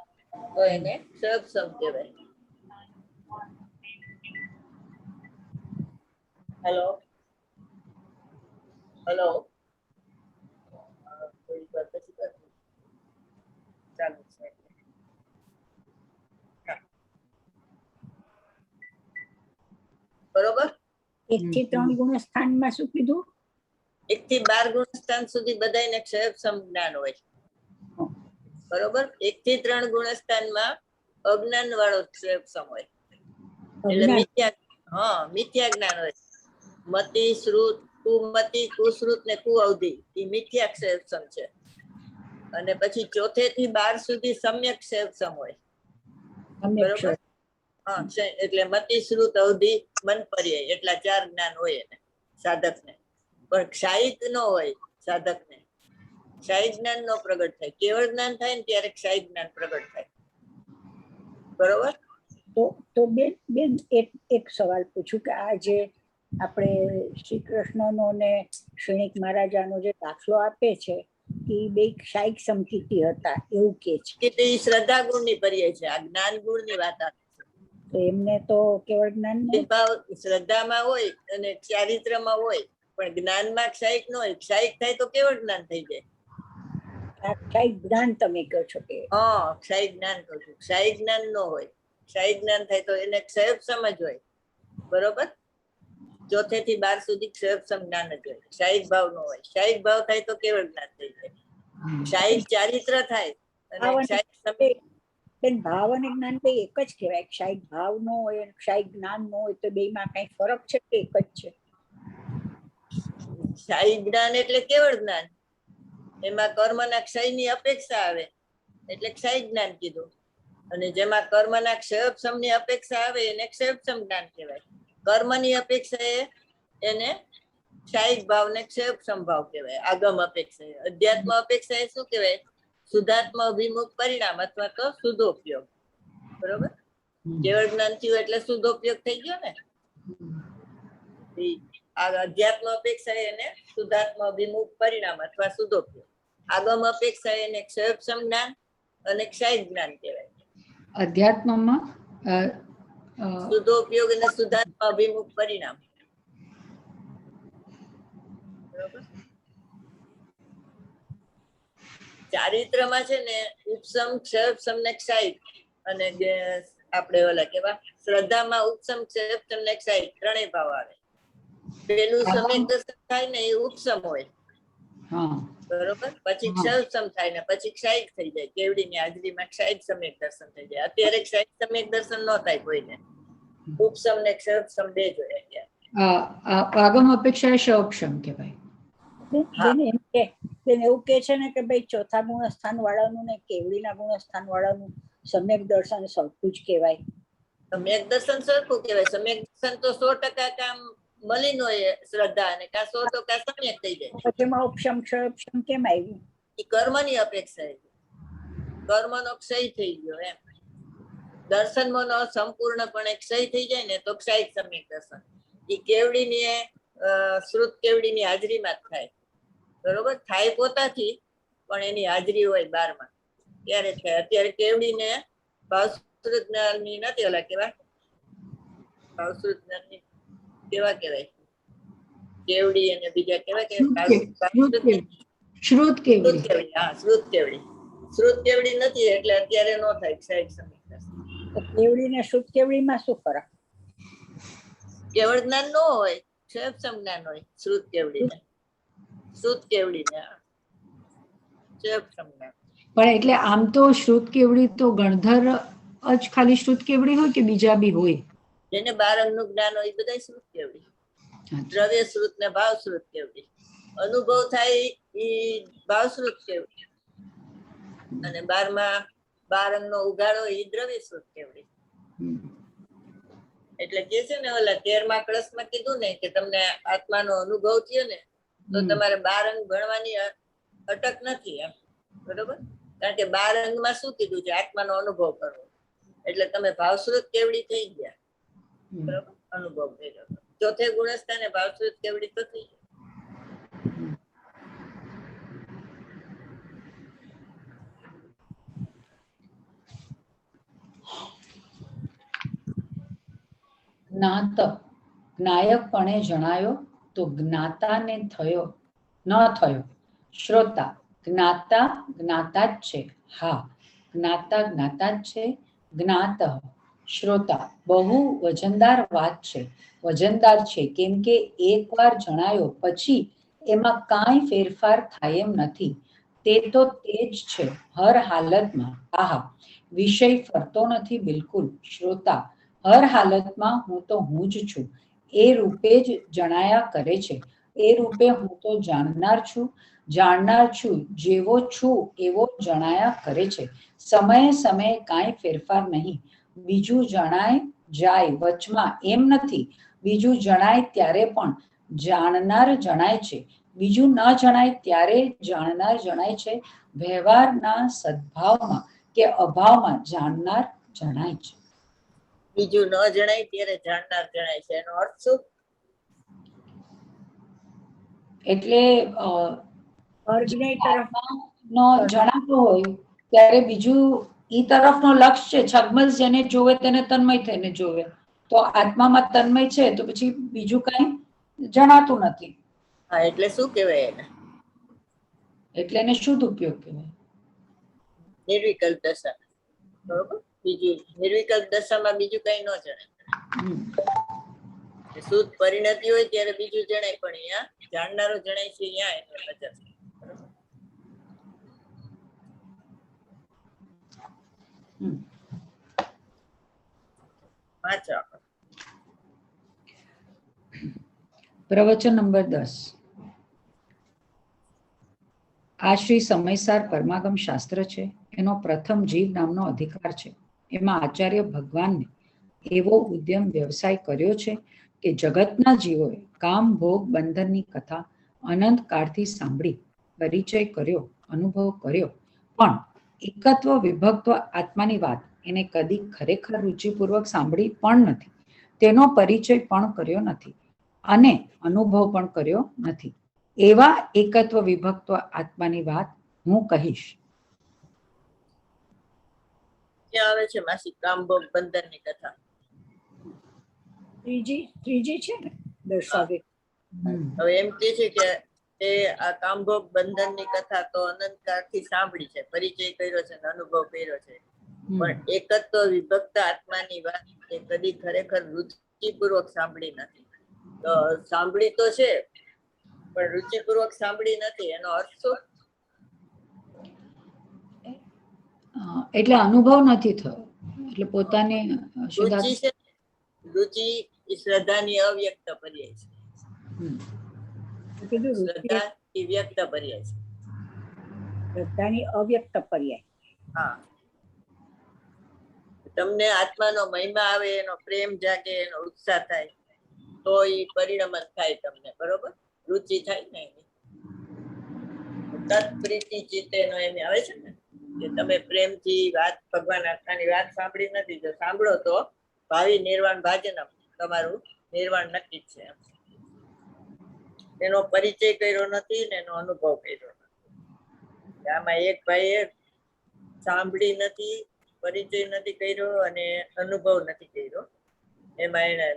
Speaker 1: તો એને ક્ષયક્ષમ કહેવાય. હેલો, હેલો, થોડી વાર પછી કરજો. ચાલુ છે. હા. બરોબર.
Speaker 3: 1 થી 3 ગુણસ્થાનમાં શું કીધું?
Speaker 1: 1 થી 12 ગુણસ્થાન સુધી બધાયને ક્ષયક્ષમ જ્ઞાન હોય. બરોબર. 1 થી 3 ગુણસ્થાનમાં અજ્ઞાન વાળો ક્ષયક્ષમ હોય. એટલે મિથ્યા જ્ઞાન હોય. મતિ, શ્રુત, કુમતિ, કુશ્રુત ને કુઅવધિ એ મિથ્યા ક્ષયક્ષમ છે. અને પછી 4 થી 12 સુધી સમ્યક ક્ષયક્ષમ હોય. બરોબર. હા, એટલે મતિ, શ્રુત, અવધિ, મન, પર્યાય એટલા 4 જ્ઞાન હોય એને સાધકને. પણ ક્ષાયિક ન હોય સાધકને. ક્ષાયિક જ્ઞાન નો પ્રગટ થાય. કેવળ જ્ઞાન થાય ને ત્યારે ક્ષાયિક જ્ઞાન પ્રગટ થાય. બરોબર.
Speaker 3: તો બેન એક સવાલ પૂછું કે આ જે આપણે શ્રી કૃષ્ણનો ને શ્રીનિક મહારાજાનો જે દાખલો આપે છે એ બે ક્ષાયિક સમકીર્તિ હતા એવું કે છે
Speaker 1: કે તે શ્રદ્ધા ગુણની પર્યાય છે. આ જ્ઞાન ગુણની વાત આવે છે.
Speaker 3: તો એમને તો કેવળ જ્ઞાન
Speaker 1: શ્રદ્ધામાં હોય અને ચારિત્રમાં હોય, પણ જ્ઞાનમાં ક્ષાયિક ન હોય. ક્ષાયિક થાય તો કેવળ જ્ઞાન થઈ જાય.
Speaker 3: ક્ષાયિક જ્ઞાન તમે કહો છો કે?
Speaker 1: હા, ક્ષાયિક જ્ઞાન કહું છું. ક્ષાયિક જ્ઞાન ન હોય. ક્ષાયિક જ્ઞાન થાય તો એને ક્ષયક્ષમ જ હોય. બરોબર. 4 થી 12 સુધી ક્ષયક્ષમ જ્ઞાન જ હોય. ક્ષાયિક ભાવ ન હોય. ક્ષાયિક ભાવ થાય તો કેવળ જ્ઞાન થઈ જાય. ક્ષાયિક ચારિત્ર થાય અને ક્ષાયિક
Speaker 3: ભાવ અને જ્ઞાન બે એક જ કહેવાય. ક્ષાયિક ભાવ નો હોય અને ક્ષાયિક જ્ઞાન નો હોય તો બેમાં કઈ ફરક છે કે એક જ છે?
Speaker 1: ક્ષાયિક જ્ઞાન એટલે કેવળ જ્ઞાન. એમાં કર્મના ક્ષયની અપેક્ષા આવે એટલે ક્ષાયિક જ્ઞાન કીધું. અને જેમાં કર્મના ક્ષયક્ષમની અપેક્ષા આવે એને ક્ષયક્ષમ જ્ઞાન કહેવાય. કર્મની અપેક્ષા એને ક્ષાયિક ભાવ ને ક્ષયક્ષમ ભાવ કહેવાય. આગમ અપેક્ષા. અધ્યાત્મ અપેક્ષા એ શું કહેવાય? શુદ્ધાત્મ અભિમુખ પરિણામ અથવા તો શુદ્ધોપયોગ. બરોબર. કેવળ જ્ઞાન થયું એટલે શુદ્ધોપયોગ થઈ ગયો ને. આ અધ્યાત્મ અપેક્ષા એને શુદ્ધાત્મ અભિમુખ પરિણામ અથવા શુદ્ધોપયોગ. આગમ અપેક્ષા એને ક્ષયક્ષમ જ્ઞાન અને ક્ષાયિક જ્ઞાન કહેવાય.
Speaker 2: અધ્યાત્મમાં
Speaker 1: શુદ્ધોપયોગ અને શુદ્ધાત્મ અભિમુખ પરિણામ. બરોબર. ચારિત્રમાં છે ને ઉપસમ, ક્ષયક્ષમ ને ક્ષાયિક અને આપણે ઓલા કેવા શ્રદ્ધામાં ઉપસમ, ક્ષયક્ષમ ને ક્ષાયિક ત્રણેય ભાવ આવે. પેલું સમ્યક દર્શન થાય ને એ ઉપસમ હોય. બરોબર. પછી ક્ષયક્ષમ થાય ને પછી ક્ષાયિક થઈ જાય. કેવડીની હાજરીમાં ક્ષાયિક સમ્યક દર્શન થઈ જાય. અત્યારે ક્ષાયિક સમ્યક દર્શન ન થાય કોઈને. ઉપસમ ને ક્ષયક્ષમ બે જોઈએ અત્યારે.
Speaker 2: આગમ અપેક્ષા ક્ષયક્ષમ કહેવાય.
Speaker 3: એવું કે છે ને કે ભાઈ ચોથા ગુણસ્થાન વાળાનું ને કેવડીના ગુણસ્થાન વાળાનું સમ્યક દર્શન સરખું જ કહેવાય.
Speaker 1: સમ્યક દર્શન સરખું કહેવાય. સમ્યક દર્શન તો 100% કામ મલિન હોય શ્રદ્ધા અને 100% સમ્યક થઈ જાય.
Speaker 3: પછી એમાં ઉપસમ ક્ષયક્ષમ કેમ આવ્યું?
Speaker 1: એ કર્મની અપેક્ષા છે. કર્મનો ક્ષય થઈ ગયો એમ. દર્શનનો સંપૂર્ણપણે ક્ષય થઈ જાય ને તો ક્ષાયિક સમ્યક દર્શન. એ કેવડીની શ્રુત કેવડીની હાજરીમાં જ થાય. બરોબર. થાય પોતાથી પણ એની હાજરી હોય 12માં ત્યારે થાય. અત્યારે કેવડીને ભાવશ્રુત જ્ઞાનની નથી ઓલા કેવા ભાવશ્રુત જ્ઞાનની કેવા કહેવાય કેવડી અને બીજા કેવા
Speaker 2: શ્રુત કેવડી.
Speaker 1: હા, શ્રુત કેવડી. શ્રુત કેવડી નથી એટલે અત્યારે નો થાય ક્ષાયિક સમ્યક દર્શન.
Speaker 3: કેવડી ને શ્રુત કેવડીમાં શું ફરક?
Speaker 1: કેવળ જ્ઞાન નો હોય, ક્ષયક્ષમ જ્ઞાન હોય શ્રુત કેવડીને. શ્રુત કેવડીને ક્ષયક્ષમ જ્ઞાન.
Speaker 2: પણ એટલે આમ તો શ્રુત કેવડી તો ગણધર જ ખાલી શ્રુત કેવડી હોય કે બીજા બી હોય?
Speaker 1: જેને 12 અંગનું જ્ઞાન હોય એ બધા શ્રુત કેવડી. દ્રવ્ય શ્રુત ને ભાવ શ્રુત કેવડી. અનુભવ થાય એ ભાવ શ્રુત કેવડી. અને 12માં 12 અંગનો ઉગાડો એ દ્રવ્ય શ્રુત કેવડી. એટલે કે છે ને ઓલા 13મા કળશમાં કીધું ને કે તમને આત્માનો અનુભવ થયો ને તો તમારે 12 અંગ ભણવાની અટક નથી એમ. બરોબર. કારણ કે 12 અંગમાં શું કીધું છે? આત્માનો અનુભવ કરવો. એટલે તમે ભાવશ્રુત કેવડી થઈ ગયા. બરોબર. અનુભવ થઈ ગયો. ચોથે ગુણસ્થાને ભાવશ્રુત કેવડી તો થઈ ગઈ.
Speaker 2: જ્ઞાત જ્ઞાયકપણે જણાયો તો જ્ઞાતાને થયો ન થયો. શ્રોતા જ્ઞાતા જ્ઞાતા જ છે. હા, જ્ઞાતા જ્ઞાતા જ છે. જ્ઞાતઃ શ્રોતા બહુ વજનદાર વાત છે. વજનદાર છે કેમ કે એકવાર જણાયો પછી એમાં કાંઈ ફેરફાર થાય એમ નથી. તે તો તે જ છે હર હાલતમાં. આહા, વિષય ફરતો નથી બિલકુલ. શ્રોતા હર હાલતમાં હું તો હું જ છું. એ રૂપે જ જણાયા કરે છે. એ રૂપે હું તો જાણનાર છું. જાણનાર છું, જેવો છું એવો જણાયા કરે છે. સમયે સમયે કાંઈ ફેરફાર નહીં. બીજું જણાય જાય વચમાં એમ નથી. બીજું જણાય ત્યારે પણ જાણનાર જણાય છે. બીજું ન જણાય ત્યારે જાણનાર જણાય છે. વ્યવહારના સદભાવમાં કે અભાવમાં જાણનાર જણાય છે.
Speaker 1: બીજું ન જણાય ત્યારે જાણનાર જણાય છે, એનો અર્થ શું?
Speaker 2: એટલે
Speaker 3: અર્જ્ઞય તરફ
Speaker 2: નો જણાતો હોય ત્યારે બીજું ઈ તરફનો લક્ષ છે. છગમલ જેને જોવે તેને તન્મય થઈને જોવે. તો આત્મામાં તન્મય છે તો પછી બીજું કઈ જણાતું નથી.
Speaker 1: હા, એટલે શું કહેવાય એને?
Speaker 2: એટલે એને શુદ્ધ ઉપયોગ કહેવાય.
Speaker 1: નિર્વિકલ્પ દશા. બરોબર. બીજું નિર્વિકલ્પ દશામાં બીજું કઈ ન જણાય. શુદ્ધ પરિણતિ હોય ત્યારે બીજું જણાય, પણ અહીંયા જાણનારો જણાય છે. અહીંયા એનો નજર. વાંચો.
Speaker 2: પ્રવચન નંબર 10. આ શ્રી સમયસાર પરમાગમ શાસ્ત્ર છે. એનો પ્રથમ જીવ નામનો અધિકાર છે. એમાં આચાર્ય ભગવાનને એવો ઉદ્યમ વ્યવસાય કર્યો છે કે જગતના જીવોએ કામ ભોગ બંધનની કથા અનંત કાળથી સાંભળી પરિચય કર્યો, અનુભવ કર્યો, પણ એકત્વ વિભક્ત આત્માની વાત એને કદી ખરેખર રુચિપૂર્વક સાંભળી પણ નથી. તેનો પરિચય પણ કર્યો નથી અને અનુભવ પણ કર્યો નથી. એવા એકત્વ વિભક્ત આત્માની વાત હું કહીશ.
Speaker 1: ક્યાં આવે છે માસી કામ ભોગ બંધનની કથા?
Speaker 3: ત્રીજી છે ને દર્શાવે.
Speaker 1: હવે એમ કે છે કે તે આ કામભોગ બંધનની કથા તો અનંત કાળથી સાંભળી છે, પરિચય કર્યો છે, અનુભવ કર્યો છે, પણ એકત્વ વિભક્ત આત્માની વાત એ કદી ખરેખર રુચિપૂર્વક સાંભળી નથી. તો સાંભળી તો છે પણ રુચિપૂર્વક સાંભળી નથી. એનો અર્થ શું?
Speaker 2: એટલે અનુભવ નથી થયો. એટલે પોતાને
Speaker 1: રુચિ છે. રુચિ એ શ્રદ્ધાની અવ્યક્ત પર્યાય છે. શ્રદ્ધા એ વ્યક્ત પર્યાય છે.
Speaker 3: શ્રદ્ધાની અવ્યક્ત પર્યાય.
Speaker 1: હા, તમને આત્માનો મહિમા આવે, એનો પ્રેમ જાગે, એનો ઉત્સાહ થાય તો એ પરિણમન થાય તમને. બરોબર. રુચિ થાય ને તત્પ્રીતિ ચિત્તે નો એમ આવે છે ને કે તમે પ્રેમથી વાત ભગવાન આત્માની વાત સાંભળી નથી. જો સાંભળો તો ભાવિ નિર્વાણ ભાજનમ, તમારું નિર્વાણ નક્કી છે. એનો પરિચય કર્યો નથી ને એનો અનુભવ કર્યો નથી. આમાં એક ભાઈએ સાંભળી નથી, પરિચય નથી કર્યો અને અનુભવ નથી કર્યો. એમાં એને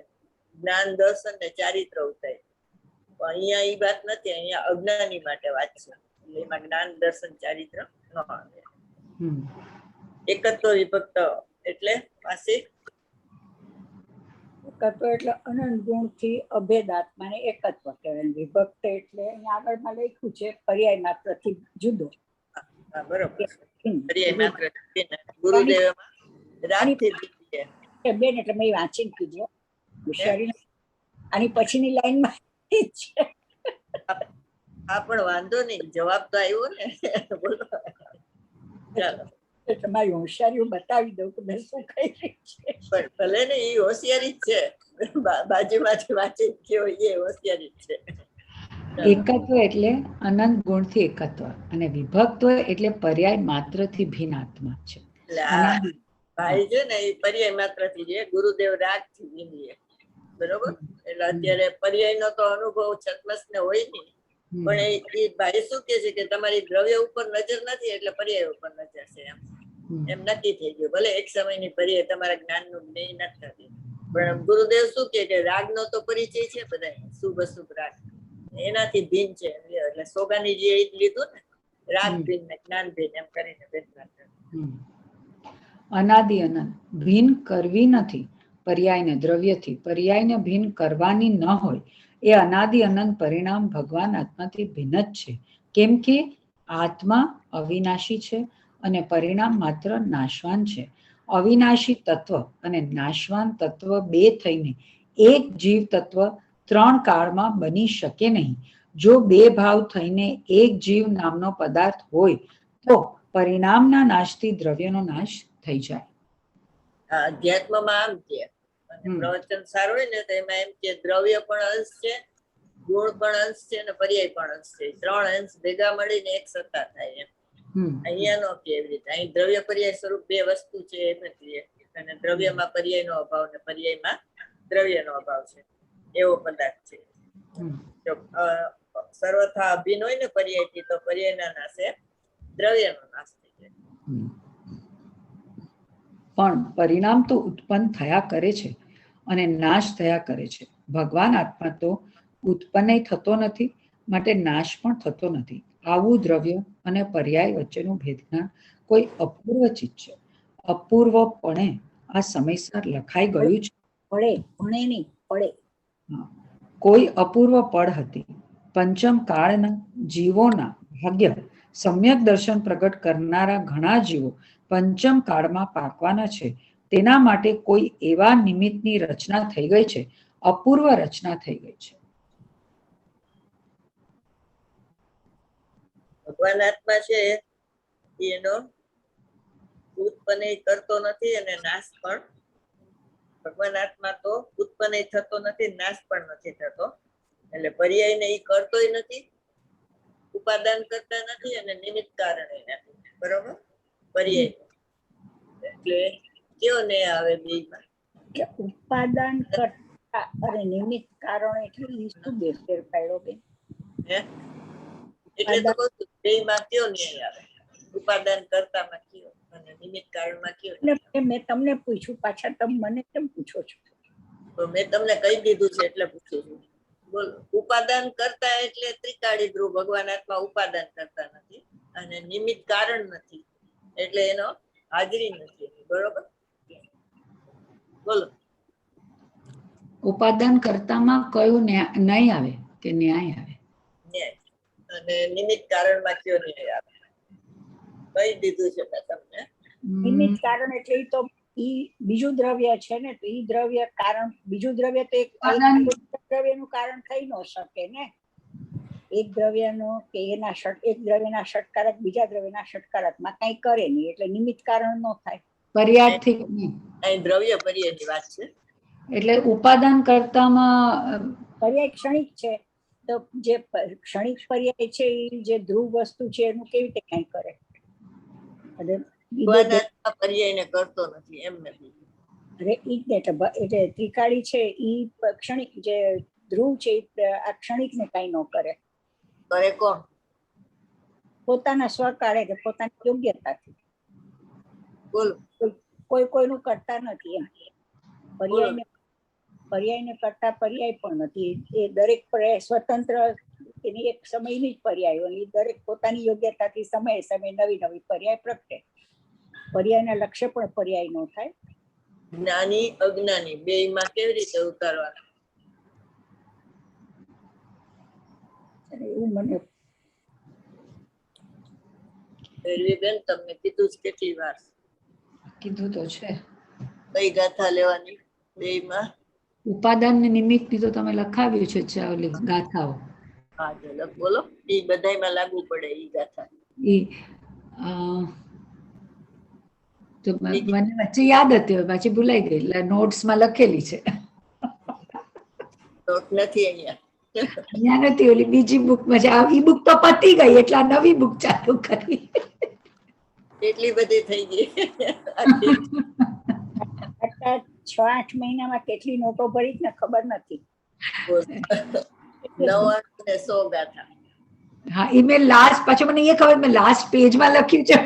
Speaker 1: જ્ઞાન દર્શન ને ચારિત્ર ઉતાર્યું. પણ અહીંયા એ વાત નથી. અહીંયા અજ્ઞાની માટે વાત છે. એમાં જ્ઞાન દર્શન ચારિત્ર ન આવે. એકત્વ વિભક્ત એટલે માસી
Speaker 3: એકત્વ એટલે અનંત ગુણથી અભેદ આત્માને એકત્વ કહેવાય. વિભક્ત એટલે અહીંયા આગળમાં લખ્યું છે પર્યાય માત્રથી જુદો.
Speaker 1: બરોબર. પર્યાય માત્ર ગુરુદેવ
Speaker 3: બેન એટલે મેં વાંચીને કીધું હોશિયારી. આની પછીની લાઈનમાં છે.
Speaker 1: હા, પણ વાંધો નહીં, જવાબ તો આવ્યો ને. બોલો. ચાલો,
Speaker 3: તમારી હોશિયારી હું બતાવી દઉં કે મેં શું કહી રહી છે.
Speaker 1: પણ ભલે ને એ હોશિયારી જ છે. બાજુમાંથી વાંચી ગયો એ હોશિયારી જ છે.
Speaker 2: એકત્વ એટલે અનંત ગુણથી એકત્વ અને વિભક્ત એટલે પર્યાય માત્રથી ભિન્ન આત્મા છે.
Speaker 1: ભાઈ છે ને એ પર્યાય માત્રથી છે. ગુરુદેવ રાગ થી ભિન્ન છે. બરોબર. એટલે અત્યારે પર્યાય નો તો અનુભવ છત્મસ ને હોય નહીં, પણ એ ભાઈ શું કે છે કે તમારી દ્રવ્ય ઉપર નજર નથી એટલે પર્યાય ઉપર નજર છે. એમ નક્કી થઈ ગયું. ભલે એક સમયની પર્યાય તમારા જ્ઞાન નું જ્ઞેય નથી, પણ ગુરુદેવ શું કે રાગ નો તો પરિચય છે બધા, શુભ અશુભ રાગ. એનાથી ભિન્ન છે એટલે સોગાની જે ઈ લીધું ને રાગ
Speaker 2: હમ.
Speaker 1: ભિન્ન ને જ્ઞાન ભિન્ન એમ કરીને વેદના છે.
Speaker 2: હમ. અનાદિ અનંત ભિન્ન કરવી નથી પર્યાયને દ્રવ્યથી, પર્યાયને ભિન્ન કરવાની ન હોય એ અનાદિ અનંત પરિણામ ભગવાન આત્માથી ભિન્ન જ છે. કેમ કે આત્મા અવિનાશી છે અને પરિણામ માત્ર નાશવાન છે. અવિનાશી તત્વ અને નાશવાન તત્વ બે થઈને એક જીવ તત્વ 3 કાળમાં બની શકે નહીં. જો બે ભાવ થઈને એક જીવ નામનો પદાર્થ હોય તો પરિણામના નાશથી દ્રવ્યનો નાશ થઈ જાય.
Speaker 1: આ અધ્યાત્મમાં આમ છે અને પ્રવચન સારું હોય ને તો એમાં એમ કે દ્રવ્ય પણ અંશ છે, ગુણ પણ અંશ છે અને પર્યાય પણ અંશ છે. 3 અંશ ભેગા મળીને એક સત્તા થાય એમ. અહીંયા નો કે એવી રીતે અહીં દ્રવ્ય પર્યાય સ્વરૂપ 2 વસ્તુ છે એમ નથી, અને દ્રવ્યમાં પર્યાયનો અભાવ ને પર્યાયમાં દ્રવ્યનો અભાવ છે એવો પદાર્થ છે. જો સર્વથા અભિન્ન હોય ને પર્યાયથી તો પર્યાયના નાશે દ્રવ્યનો નાશ થઈ જાય.
Speaker 2: પણ પરિણામ તો ઉત્પન્ન થયા કરે છે અને નાશ થયા કરે છે. ભગવાન આત્મા તો ઉત્પન્ન થતો નથી, માટે નાશ પણ થતો નથી. આવું દ્રવ્ય અને પર્યાય વચ્ચેનું ભેદજ્ઞાન કોઈ અપૂર્વ ચીજ છે. અપૂર્વપણે આ સમયસર લખાઈ ગયું છે.
Speaker 3: ભણે નહીં પડે.
Speaker 2: કોઈ અપૂર્વ પળ હતી. પંચમ કાળના જીવોના ભાગ્ય સમ્યક દર્શન પ્રગટ કરનારા ઘણા જીવો પંચમ કાળમાં પાકવાના છે. તેના માટે કોઈ એવા નિમિત્તની રચના થઈ ગઈ છે, અપૂર્વ રચના થઈ ગઈ છે.
Speaker 1: ભગવાન આત્મા છે એનો ઉત્પન્ન કરતો નથી અને નાશ પણ. ભગવાન આત્મા તો ઉત્પન્ન થતો નથી, નાશ પણ નથી થતો. એટલે પર્યાયને ઈ કરતોય નથી, ઉપાદાન કરતા નથી અને નિમિત્ત કારણે નથી. બરોબર? પર્યાય એટલે કયો ને આવે બેમાં
Speaker 3: કે ઉપાદાન કરતા અને નિમિત્ત કારણ એટલે ઈ શું બે ફેર પાડ્યો બેન?
Speaker 1: હે એટલે તો કહું છું બેમાં કયો ન્યાય આવે? ઉપાદાન કરતામાં કયો અને નિમિત્ત કારણમાં કયો?
Speaker 3: મેં તમને પૂછ્યું, પાછા તમે મને કેમ પૂછો છો?
Speaker 1: તો મેં તમને કહી દીધું છે એટલે પૂછું છું. બોલો. ઉપાદાન કરતા એટલે ત્રિકાળી ધ્રુવ ભગવાન આત્મા ઉપાદાન કરતા નથી અને નિમિત્ત કારણ નથી એટલે એનો હાજરી નથી. બરોબર? બોલો.
Speaker 2: ઉપાદાન કરતામાં કયું નહીં આવે કે ન્યાય આવે?
Speaker 1: ન્યાય. અને નિમિત્ત કારણમાં કયો ન્યાય આવે? કહી દીધું છે મેં તમને.
Speaker 3: નિમિત્ત કારણ એટલે ઈ તો ઈ બીજું દ્રવ્ય છે ને, તો ઈ દ્રવ્ય કારણ, બીજું દ્રવ્ય તો એક દ્રવ્યનું કારણ થઈ ન શકે ને. એક દ્રવ્યનો કે એના એક દ્રવ્યના ષટકારક બીજા દ્રવ્યના ષટકારકમાં કઈ કરે નહીં એટલે નિમિત્ત કારણ ન થાય.
Speaker 2: પર્યાયથી
Speaker 1: અહીં દ્રવ્ય પર્યાયની વાત છે.
Speaker 2: એટલે ઉપાદાન કરતામાં
Speaker 3: પર્યાય ક્ષણિક છે, તો જે ક્ષણિક પર્યાય છે એ જે ધ્રુવ વસ્તુ છે એનું કેવી રીતે કઈ કરે?
Speaker 1: પર્યાયને કરતો નથી એમ નથી.
Speaker 3: અરે ઈ જ એટલે ત્રિકાળી છે ઈ ક્ષણિક, જે ધ્રુવ છે આ ક્ષણિક ને કઈ ન કરે.
Speaker 1: કરે કોણ?
Speaker 3: પોતાના સ્વકાળે કે પોતાની યોગ્યતાથી.
Speaker 1: બોલો.
Speaker 3: કોઈ કોઈનું કરતા નથી એમ. પર્યાયને કરતા પર્યાય પણ નથી. એ દરેક સ્વતંત્ર એની એક સમયની જ પર્યાય હોય, દરેક પોતાની યોગ્યતાથી સમયે સમયે નવી નવી પર્યાય પ્રગટે. પર્યાયના લક્ષ્ય પણ પર્યાય નો થાય.
Speaker 1: જ્ઞાની અજ્ઞાની બેયમાં કેવી રીતે ઉતારવાના?
Speaker 3: એવું મને
Speaker 1: બેન તમને કીધું જ કેટલી વાર?
Speaker 2: કીધું તો છે.
Speaker 1: કઈ ગાથા લેવાની બેયમાં?
Speaker 2: ઉપાદાન ને નિમિત્ત ની તો તમે લખાવ્યું છે ચાવલી ગાથાઓ.
Speaker 1: હા ઝલક બોલો. એ બધાયમાં લાગુ પડે ઈ ગાથા.
Speaker 2: તો મને વચ્ચે યાદ હતી, પાછી ભૂલાઈ ગઈ, એટલે નોટ્સમાં લખેલી છે.
Speaker 1: નોટ નથી અહીંયા.
Speaker 2: અહીંયા નથી, ઓલી બીજી બુકમાં છે. ઈ બુક તો પતી ગઈ એટલે આ નવી બુક ચાલુ કરી.
Speaker 1: એટલી બધી થઈ ગઈ.
Speaker 3: 6-8 મહિનામાં કેટલી નોટો ભરી ને ખબર નથી.
Speaker 1: 99 ને 100 ગાથા.
Speaker 2: હા, એ મેં લાસ્ટ, પાછું મને એ ખબર મેં લાસ્ટ પેજમાં લખ્યું છે.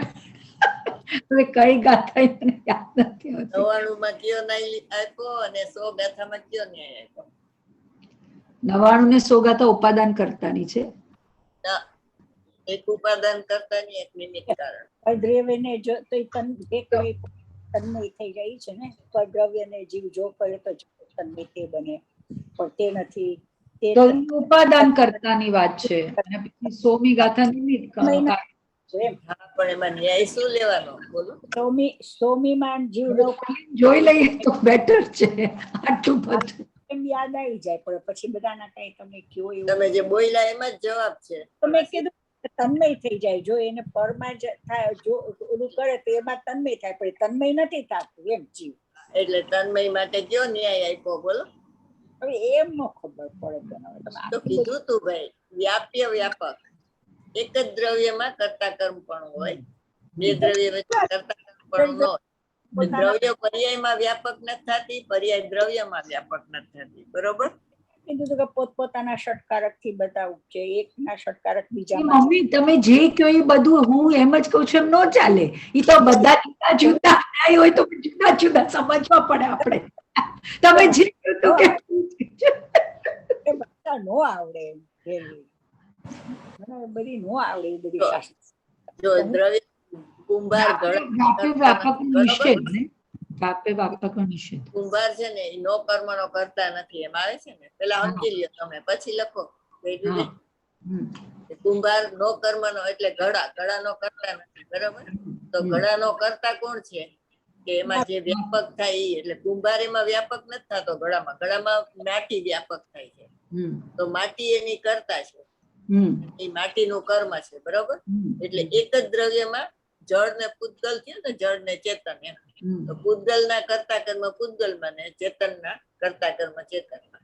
Speaker 2: હવે કઈ ગાથા મને યાદ નથી આવતી.
Speaker 1: 99 માં કયો ન્યાય આપ્યો અને 100 ગાથામાં કયો ન્યાય આપ્યો?
Speaker 2: 99 ને 100 ગાતા ઉપાદાન કરતાની છે.
Speaker 1: ના, એક ઉપાદાન કરતાની એક નિમિત્ત કારણ.
Speaker 3: અદ્રવ્યને જો તો જે કરે તન્મય થઈ જાય છે ને, દ્રવ્યને જીવ જો કરે તો તન્મય તે બને, પણ તે નથી. તે
Speaker 2: તો ઉપાદાન કરતાની વાત છે અને પછી 100મી ગાથા નિમિત્ત કારણ.
Speaker 3: એમ
Speaker 1: હા, પણ એમાં ન્યાય શું લેવાનો બોલો?
Speaker 3: સોમીમાન જીવ નો
Speaker 2: જોઈ લઈએ તો બેટર છે. આટલું બધું
Speaker 3: એમ યાદ આવી જાય, પણ પછી બધાના કઈ તમે કયો એવું
Speaker 1: તમે જે બોલ્યા એમાં જ જવાબ છે.
Speaker 3: તમે કીધું તન્મય થઈ જાય, જો એને પરમાં જ થાય, જો ઓલું કરે તો એમાં તન્મય થાય, પણ તન્મય નથી થતું એમ જીવ.
Speaker 1: એટલે તન્મય માટે કયો ન્યાય આપ્યો બોલો?
Speaker 3: હવે એમ નો ખબર પડે બેન. હવે તમે
Speaker 1: તો કીધું તું ભાઈ, વ્યાપ્ય વ્યાપક. એક જ દ્રવ્યમાં કર્તા કર્મ પણ હોય, બે દ્રવ્ય વચ્ચે કર્તા કર્મ પણ ન હોય. દ્રવ્ય પર્યાયમાં વ્યાપક નથી થતી, પર્યાય દ્રવ્યમાં વ્યાપક નથી થતી, બરોબર?
Speaker 3: કીધું કે પોતપોતાના ષટકારક થી બતાવું છે, એક ના ષટકારક બીજામાં.
Speaker 2: મમ્મી તમે જે કહો એ બધું હું એમ જ કહું છું, એમ ન ચાલે. એ તો બધા જુદા જુદા ન્યાય હોય તો જુદા જુદા સમજવા પડે આપણે. તમે જે કહ્યું કે
Speaker 3: એ બધા નો આવડે, મને બધી નો આવડે એ બધી શાસ્ત્ર.
Speaker 1: જો દ્રવ્ય કુંભાર
Speaker 2: વ્યાપક નિષેધ ને, વ્યાપક નિષેધ.
Speaker 1: કુંભાર છે ને એ નો કર્મ નો કરતા નથી, એમ આવે છે ને. પેલા સમજી લ્યો તમે, પછી લખો. કુંભાર નો કર્મ નો એટલે ઘડા નો કરતા નથી, બરોબર? તો ઘડા નો કરતા કોણ છે? કે એમાં જે વ્યાપક થાય એ, એટલે કુંભાર એમાં વ્યાપક નથી થતો. ઘડામાં માટી વ્યાપક થાય છે, તો માટી એની કરતા છે, એ માટીનું કર્મ છે, બરોબર? એટલે એક જ દ્રવ્યમાં જળ ને પૂતગલ થયું ને, જળ ને ચેતન એમ. તો પૂતગલ ના કરતા કર્મ પૂતગલમાં ને ચેતન ના કરતા કર્મ ચેતનમાં.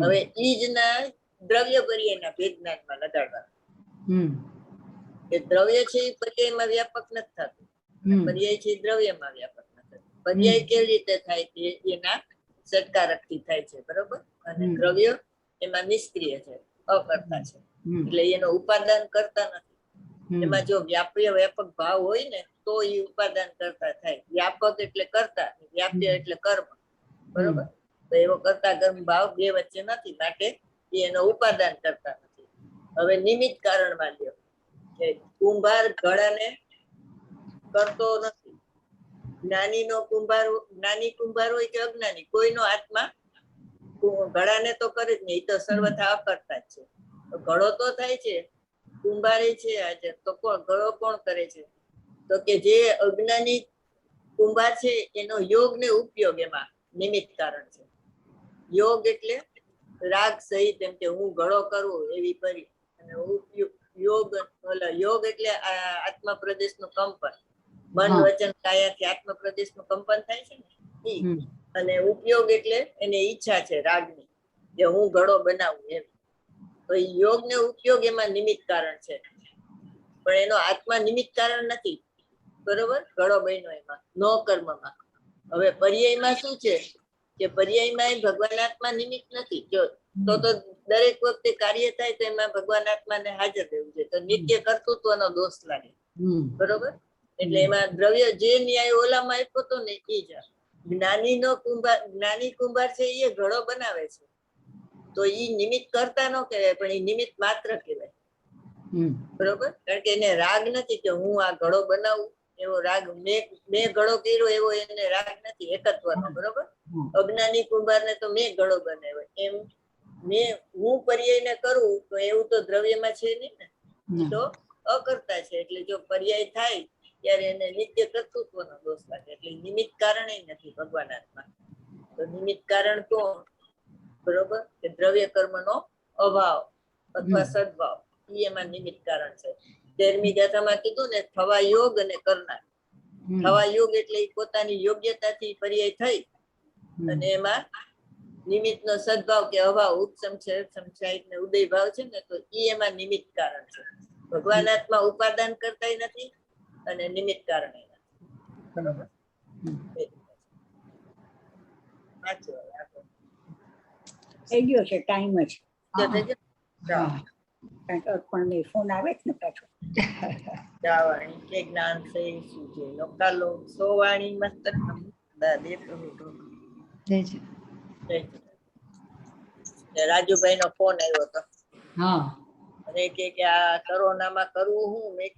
Speaker 1: હવે ઈજ ના દ્રવ્ય પર્યાયના ભેદ જ્ઞાનમાં લગાડવાનું. એ દ્રવ્ય છે એ પર્યાયમાં વ્યાપક નથી થતું, પર્યાય છે એ દ્રવ્યમાં વ્યાપક નથી થતું. પર્યાય કેવી રીતે થાય છે? એના ષટકારક થી થાય છે, બરોબર? અને દ્રવ્ય એમાં નિષ્ક્રિય છે, અકર્તા છે, એટલે એનો ઉપાદાન કરતા નથી. એમાં જો વ્યાપ્ય વ્યાપક ભાવ હોય ને તો એ ઉપાદાન કરતા થાય. વ્યાપક એટલે કરતા, વ્યાપ્ય એટલે કર્મ, બરોબર? તો એવો કરતા કર્મ ભાવ બે વચ્ચે નથી, માટે એનો ઉપાદાન કરતા નથી. હવે નિમિત્ત કારણમાં લ્યો કે કુંભાર ઘડાને કરતો નથી. જ્ઞાની કુંભાર હોય કે અજ્ઞાની, કોઈનો આત્મા ઘડાને તો કરે જ નહીં, તો સર્વથા અકર્તા જ છે. તો ઘડો તો થાય છે, કુંભારે છે હાજર, તો ઘડો કોણ કરે છે? તો કે જે અજ્ઞાની કુંભાર છે એનો યોગ ને ઉપયોગ એમાં નિમિત્ત કારણ છે. યોગ એટલે રાગ સહિત, એમ કે હું ઘડો કરું એવી પરી, અને યોગ એટલે આત્મા પ્રદેશ નું કંપન, મન વચન કાયાથી આત્મા પ્રદેશ નું કંપન થાય છે ને. અને ઉપયોગ એટલે એની ઈચ્છા છે રાગની, કે હું ઘડો બનાવું એમ. તો યોગ ને ઉપયોગ એમાં નિમિત્ત કારણ છે, પણ એનો આત્મા નિમિત્ત કારણ નથી, બરોબર? ઘડો બન્યો એમાં નો કર્મમાં. હવે પર્યાયમાં શું છે કે પર્યાયમાં ભગવાન આત્મા નિમિત્ત નથી. જો તો દરેક વખતે કાર્ય થાય તો એમાં ભગવાન આત્માને હાજર રહેવું જોઈએ, તો નિત્ય કર્તૃત્વનો દોષ લાગે, બરોબર? એટલે એમાં દ્રવ્ય જે ન્યાય ઓલામાં આપ્યો હતો ને એ જ. જ્ઞાની કુંભાર છે એ ઘડો બનાવે છે, તો એ નિમિત્ત કરતા ન કહેવાય, પણ એ નિમિત્ત માત્ર કહેવાય, બરોબર? કારણ કે એને રાગ નથી કે હું આ ઘડો બનાવું, એવો રાગ મેં ઘડો કર્યો એવો એને રાગ નથી એકત્વનો, બરોબર? અજ્ઞાની કુંભાર ને તો મેં ઘડો બનાવ્યો એમ હું પર્યાયને કરું, તો એવું તો દ્રવ્યમાં છે નહીં ને, તો અકર્તા છે. એટલે જો પર્યાય થાય ત્યારે એને નિત્ય કર્તૃત્વનો દોષ લાગે, એટલે નિમિત્ત કારણ નથી ભગવાન આત્મા. તો નિમિત્ત કારણ કોણ? બરોબર? કે દ્રવ્ય કર્મનો અભાવ અથવા સદભાવ, એ એમાં નિમિત્ત કારણ છે. 13મી ગાથામાં કીધું ને, થવા યોગ અને કરનાર. થવા યોગ એટલે પોતાની યોગ્યતાથી પર્યાય થઈ, અને એમાં નિમિત્ત નો સદભાવ કે અભાવ, ઉપસંક્ષેપ ને ઉદય ભાવ છે ને, તો એ એમાં નિમિત્ત કારણ છે. ભગવાન આત્મા ઉપાદાન કરતા નથી અને નિમિત્ત કારણ નથી, બરોબર?
Speaker 3: થઈ ગયો છે ટાઈમ જ.
Speaker 1: કારણ
Speaker 3: કે પણ ફોન આવે જ ને પાછો.
Speaker 1: જાવાણી કે જ્ઞાન છે શું છે લોકાલો સોવાણી મસ્તક દાદે પ્રભુ.
Speaker 2: જય જય.
Speaker 1: જય જય. રાજુભાઈ નો ફોન આવ્યો હતો
Speaker 2: હા
Speaker 1: અને કે આ કોરોનામાં કરવું હું મેં